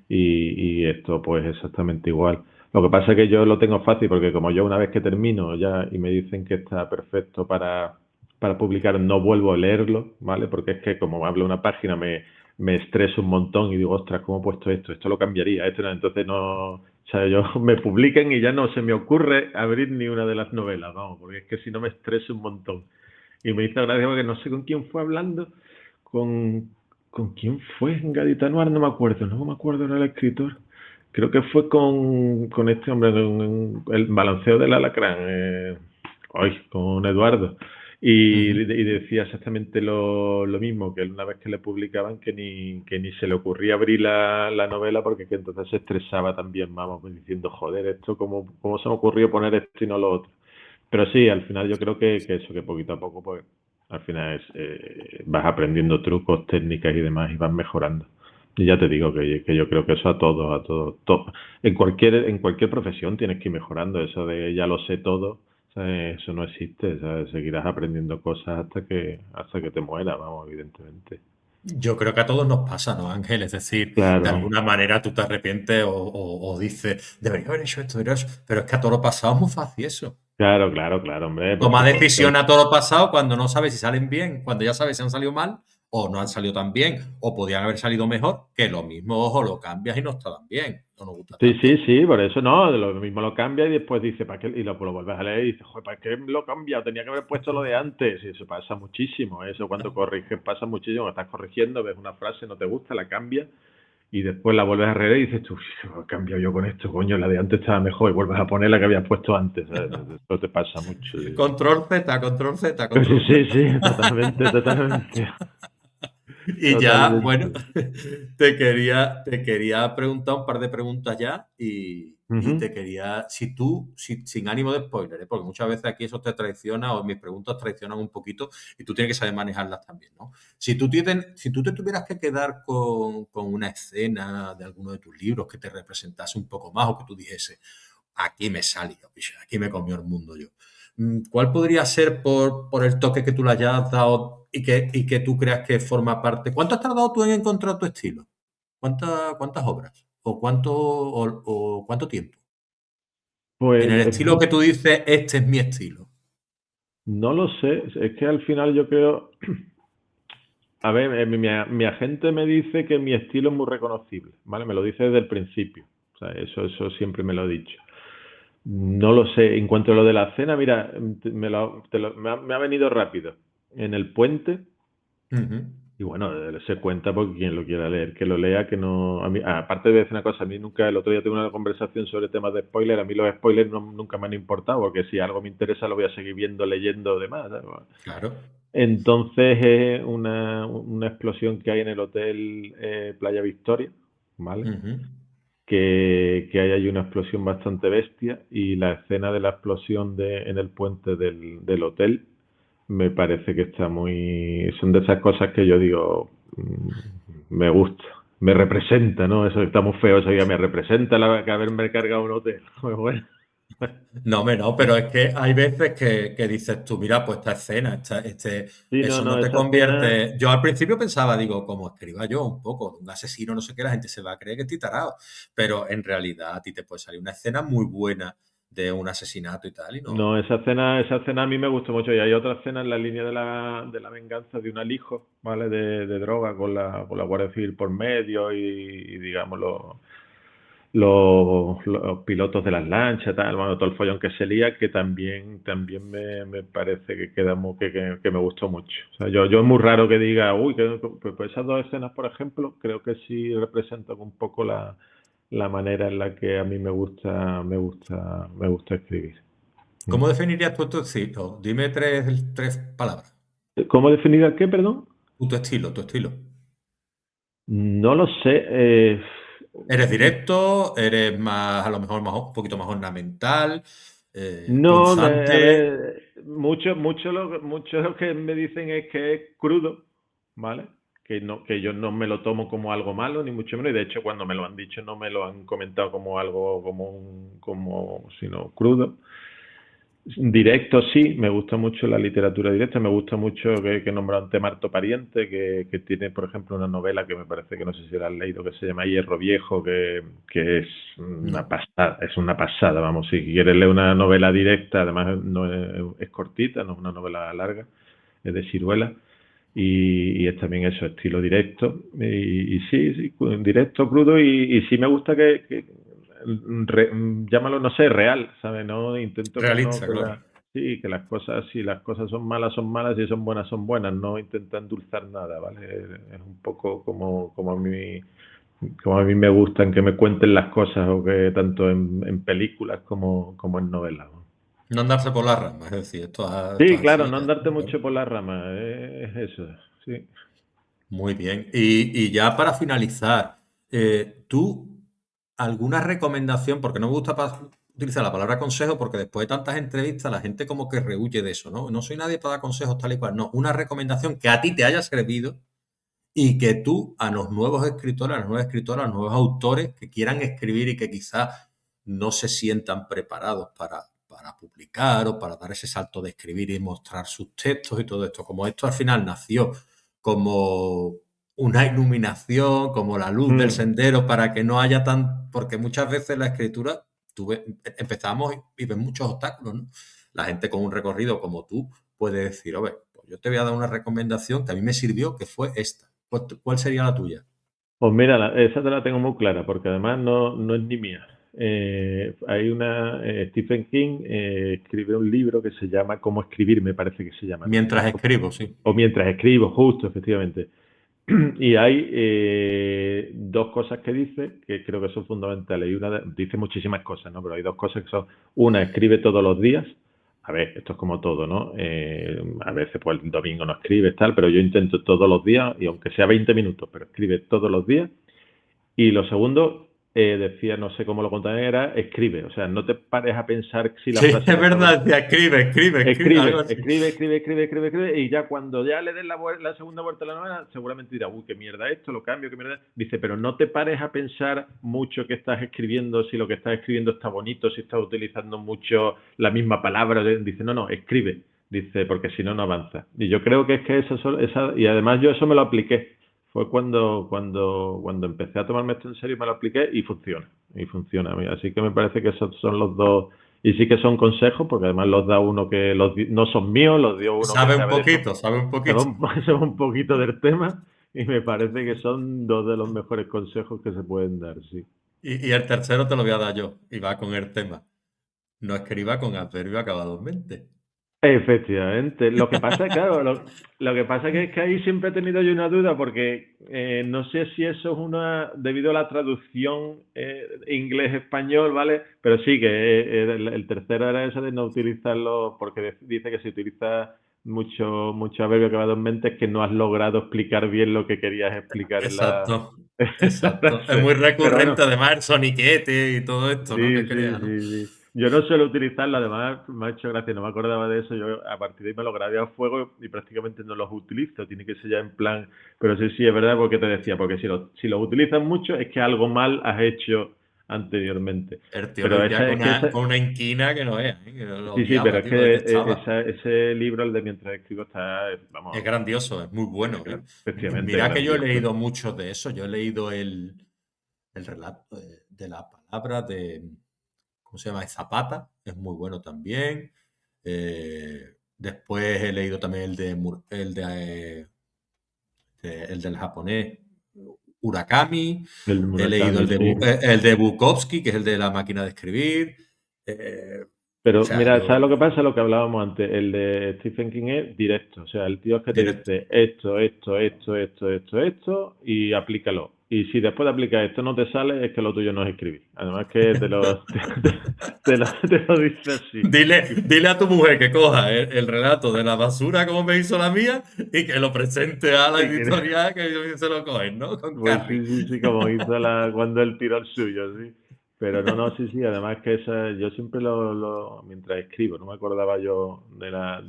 Y esto pues exactamente igual. Lo que pasa es que yo lo tengo fácil porque como yo una vez que termino ya y me dicen que está perfecto para publicar, no vuelvo a leerlo, ¿vale? Porque es que como hablo una página me estreso un montón y digo, ostras, ¿cómo he puesto esto? Esto lo cambiaría, esto no. Entonces no, o sea, yo me publiquen y ya no se me ocurre abrir ni una de las novelas, vamos, porque es que si no me estreso un montón. Y me hizo gracia porque no sé con quién fue hablando, con, con quién fue en Gaditano, no me acuerdo, no me acuerdo era el escritor. Creo que fue con este hombre, con el balanceo del alacrán, con Eduardo. Y decía exactamente lo mismo, que él una vez que le publicaban que ni se le ocurría abrir la novela porque que entonces se estresaba también, vamos, pues diciendo, joder, esto, ¿cómo se me ocurrió poner esto y no lo otro? Pero sí, al final yo creo que eso, que poquito a poco, pues al final vas aprendiendo trucos, técnicas y demás y vas mejorando. Y ya te digo que yo creo que eso en cualquier profesión tienes que ir mejorando. Eso de ya lo sé todo, ¿sabes? Eso no existe, ¿sabes? Seguirás aprendiendo cosas hasta que te mueras, vamos, evidentemente. Yo creo que a todos nos pasa, ¿no, Ángel? Es decir, de Claro, alguna manera tú te arrepientes o dices, debería haber hecho esto, debería haber hecho-". Pero es que a todo lo pasado es muy fácil eso. claro, claro, claro, hombre, por Toma supuesto. decisiones a todo lo pasado cuando no sabes si salen bien, cuando ya sabes si han salido mal o no han salido tan bien o podían haber salido mejor, que lo mismo, ojo, lo cambias y no está tan bien, no nos gusta Sí, sí, tanto. sí, por eso no, lo mismo lo cambia y después dice, ¿para qué? Y lo vuelves a leer y dices, joder, ¿para qué lo he cambiado? Tenía que haber puesto lo de antes. Y eso pasa muchísimo, eso cuando corriges pasa muchísimo, estás corrigiendo, ves una frase, no te gusta, la cambias y después la vuelves a leer y dices tú, he cambiado yo con esto, coño, la de antes estaba mejor, y vuelves a poner la que habías puesto antes, ¿sabes? Esto te pasa mucho. Control Z, control Z, Sí, control sí, Z. sí, totalmente, totalmente, Y ya, bueno, totalmente. te quería preguntar un par de preguntas ya y Ujú. te quería, si tú, sin ánimo de spoiler, ¿eh? Porque muchas veces aquí eso te traiciona o mis preguntas traicionan un poquito y tú tienes que saber manejarlas también, ¿no? Si tú te tuvieras que quedar con una escena de alguno de tus libros que te representase un poco más o que tú dijese, aquí me salió, bicho, aquí me comió el mundo yo. ¿Cuál podría ser por el toque que tú le hayas dado y que tú creas que forma parte? ¿Cuánto has tardado tú en encontrar tu estilo? ¿Cuántas obras? ¿O cuánto tiempo? En Pues el estilo que tú dices, este es mi estilo. no lo sé, es que al final yo creo, a ver, mi agente me dice que mi estilo es muy reconocible, ¿vale? Me lo dice desde el principio, o sea, eso siempre me lo ha dicho. No lo sé, en cuanto a lo de la cena, mira, me ha venido rápido. En el puente, Ujú. y bueno, se cuenta porque quien lo quiera leer, que lo lea, que no... A mí, aparte de decir una cosa, a mí nunca, el otro día tuve una conversación sobre temas de spoiler, a mí los spoilers nunca me han importado, porque si algo me interesa lo voy a seguir viendo, leyendo, demás, ¿sabes? Claro. Entonces es una explosión que hay en el hotel Playa Victoria, ¿vale? Ujú. Que hay ahí una explosión bastante bestia y la escena de la explosión en el puente del hotel me parece que está muy... Son de esas cosas que yo digo, me gusta, me representa, ¿no? Eso está muy feo, eso ya me representa que haberme cargado un hotel. Pues bueno. No, hombre, no, pero es que hay veces que dices tú, mira, pues esta escena, Sí, no, eso no no, te esa escena... convierte. Yo al principio pensaba, digo, como escriba yo un poco de un asesino, no sé qué, la gente se va a creer que estoy tarado. Pero en realidad a ti te puede salir una escena muy buena de un asesinato y tal, y no. No, esa escena a mí me gustó mucho. Y hay otra escena en la línea de la venganza de un alijo, ¿vale? De droga con la Guardia Civil por medio y digamos, los pilotos de las lanchas, tal, bueno, todo el follón que se lía, que también me parece que queda que me gustó mucho. O sea, yo es muy raro que diga, uy, pues esas dos escenas, por ejemplo, creo que sí representan un poco la manera en la que a mí me gusta escribir. ¿Cómo definirías tú tu estilo? Dime tres palabras. ¿Cómo definir el qué, perdón? Tu estilo, tu estilo. No lo sé. ¿Eres directo? ¿Eres más, a lo mejor, un poquito más ornamental? No, a ¿Punzante? ver, mucho lo que me dicen es que es crudo, ¿vale? Que yo no me lo tomo como algo malo, ni mucho menos, y de hecho cuando me lo han dicho no me lo han comentado como algo, sino crudo. Directo sí, me gusta mucho la literatura directa, me gusta mucho que nombra un tema Marto Pariente, que tiene, por ejemplo, una novela que me parece que no sé si la has leído, que se llama Hierro Viejo, que No. es una pasada, vamos, si quieres leer una novela directa, además no es cortita, no es una novela larga, es de ciruela, y es también eso, estilo directo, y sí, sí, directo, crudo, y sí me gusta re- llámalo, no sé, real, ¿sabes? No intento que no, Realista, claro. sí, que las cosas, si las cosas son malas, y son buenas, no intenta endulzar nada, ¿vale? Es un poco como a mí me gustan que me cuenten las cosas, o que tanto en películas como en novelas, ¿no? No andarse por las ramas, es decir, esto Sí, es claro, así, no ya andarte está, claro. mucho por las ramas, es eso, sí. Muy bien. Y ya para finalizar, ¿tú alguna recomendación? Porque no me gusta utilizar la palabra consejo porque después de tantas entrevistas la gente como que rehuye de eso, ¿no? No soy nadie para dar consejos tal y cual. No, una recomendación que a ti te haya servido y que tú a los nuevos escritores, a las nuevas escritoras, a los nuevos autores que quieran escribir y que quizás no se sientan preparados para publicar o para dar ese salto de escribir y mostrar sus textos y todo esto. Como esto al final nació como una iluminación, como la luz del Mm. sendero para que no haya tan... Porque muchas veces la escritura, empezamos y ves muchos obstáculos, ¿no? La gente con un recorrido como tú puede decir, oye, pues yo te voy a dar una recomendación que a mí me sirvió, que fue esta. ¿Cuál sería la tuya? Pues mira, esa te la tengo muy clara, porque además no es ni mía. Stephen King escribe un libro que se llama Cómo escribir, me parece que se llama, ¿no? Mientras escribo, sí. O mientras escribo, justo, efectivamente. Y hay dos cosas que dice que creo que son fundamentales. Y dice muchísimas cosas, ¿no? Pero hay dos cosas que son: una, escribe todos los días. A ver, esto es como todo, ¿no? A veces pues el domingo no escribes tal, pero yo intento todos los días, y aunque sea 20 minutos, pero escribe todos los días. Y lo segundo, decía, no sé cómo lo contaban, era escribe. O sea, no te pares a pensar si la Sí, frase es que estaba. verdad, decía, escribe, escribe, escribe, algo Escribe, así. escribe, escribe, escribe, escribe, escribe, y ya cuando ya le des la segunda vuelta a la novela, seguramente dirá, uy, qué mierda esto, lo cambio, qué mierda. Dice, pero no te pares a pensar mucho que estás escribiendo, si lo que estás escribiendo está bonito, si estás utilizando mucho la misma palabra. Dice, no, no, escribe. Dice, porque si no, no avanza. Y yo creo que es que y además yo eso me lo apliqué. Fue cuando empecé a tomarme esto en serio, me lo apliqué y funciona. Y funciona. Así que me parece que esos son los dos. Y sí que son consejos, porque además los da uno que no son míos, los dio uno que sabe de eso, Sabe un sabe poquito. sabe un poquito del tema, y me parece que son dos de los mejores consejos que se pueden dar, sí. Y el tercero te lo voy a dar yo, y va con el tema. No escriba con adverbio acabado en mente. Efectivamente. Lo que pasa, claro, lo que pasa que es que ahí siempre he tenido yo una duda, porque no sé si eso es debido a la traducción inglés-español, ¿vale? Pero sí, que el tercero era ese de no utilizarlo, porque dice que si utiliza mucho adverbio acabado en mente es que no has logrado explicar bien lo que querías explicar en la, Exacto, en la exacto. Es frase. muy Pero recurrente bueno, además el soniquete y todo esto, ¿no? sí, Que sí, crea, ¿no? sí, sí. Yo no suelo utilizarlo, además me ha hecho gracia, no me acordaba de eso. Yo a partir de ahí me lo grabé a fuego y prácticamente no los utilizo. Tiene que ser ya en plan. Pero sí, sí, es verdad, porque te decía, porque si los utilizas mucho es que algo mal has hecho anteriormente. El tío lo Pero diría esa es que esa. con una inquina que no es, ¿eh? Que lo Sí, sí, pero odiaba, es tío, que lo detestaba. ese libro, el de Mientras escribo, está, Es vamos, grandioso, es muy bueno, ¿eh? efectivamente Mira que yo he grandioso. leído mucho de eso. Yo he leído el relato de la palabra de, ¿cómo se llama? De Zapata, es muy bueno también. Después he leído también el del japonés Urakami. El He leído Murakami, sí. el de Bukowski, que es el de la máquina de escribir. O Pero sea, mira, yo ¿sabes lo que pasa? Lo que hablábamos antes, el de Stephen King es directo, o sea, el tío es que te directo. dice esto, y aplícalo. Y si después de aplicar esto no te sale, es que lo tuyo no es escribir. Además que te lo dice así. Dile a tu mujer que coja el relato de la basura como me hizo la mía y que lo presente a la Y que, editorial que se lo cogen, ¿no? Con pues Carrie. sí, sí, sí, como hizo cuando él tiró el suyo, sí. Pero no, no, sí, sí, además que yo siempre mientras escribo, no me acordaba yo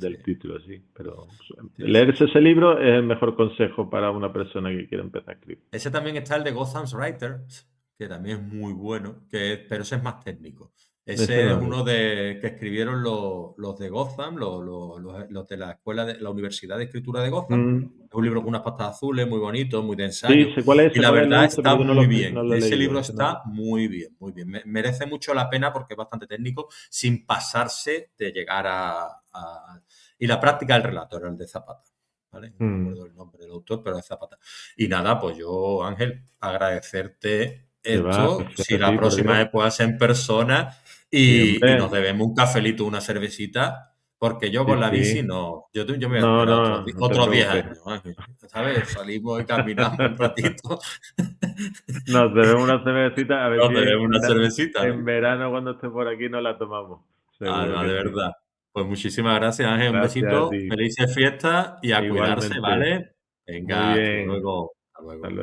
Sí, del título, sí, pero sí, sí, leerse sí. ese libro es el mejor consejo para una persona que quiere empezar a escribir. Ese también está el de Gotham's Writers, que también es muy bueno, pero ese es más técnico. Ese Ese es no lo uno leí. que escribieron los de Gotham, los de la escuela de la Universidad de Escritura de Gotham. Mm, Es un libro con unas pastas azules, muy bonito, muy de sí, ensayo. sé Y la cuál es, lo he verdad visto, pero está yo muy bien. no lo he Ese leído. libro Ese no está muy bien, muy bien. Merece mucho la pena porque es bastante técnico, sin pasarse de llegar Y la práctica del relato era el de Zapata. ¿Vale? No me Mm, acuerdo el nombre del autor, pero es Zapata. Y nada, pues yo, Ángel, agradecerte que va, esto. gracias Si a la ti, por próxima Dios. vez puede ser en persona Sí, y nos hombre, debemos un cafelito, una cervecita, porque yo sí, con la bici sí. no. Yo me voy a No, esperar no, no te otros 10 preocupes. años, Ángel. ¿Sabes? Salimos y caminamos un ratito. Nos debemos una cervecita, a ver Nos si debemos una cervecita, en ¿no? verano cuando esté por aquí nos la tomamos. Seguro Además, que de sí. verdad. Pues muchísimas gracias, Ángel. Un Gracias a besito, ti. felices fiestas y a cuidarse, Igualmente. ¿vale? Muy Venga, hasta bien. luego. Hasta Hasta luego. luego.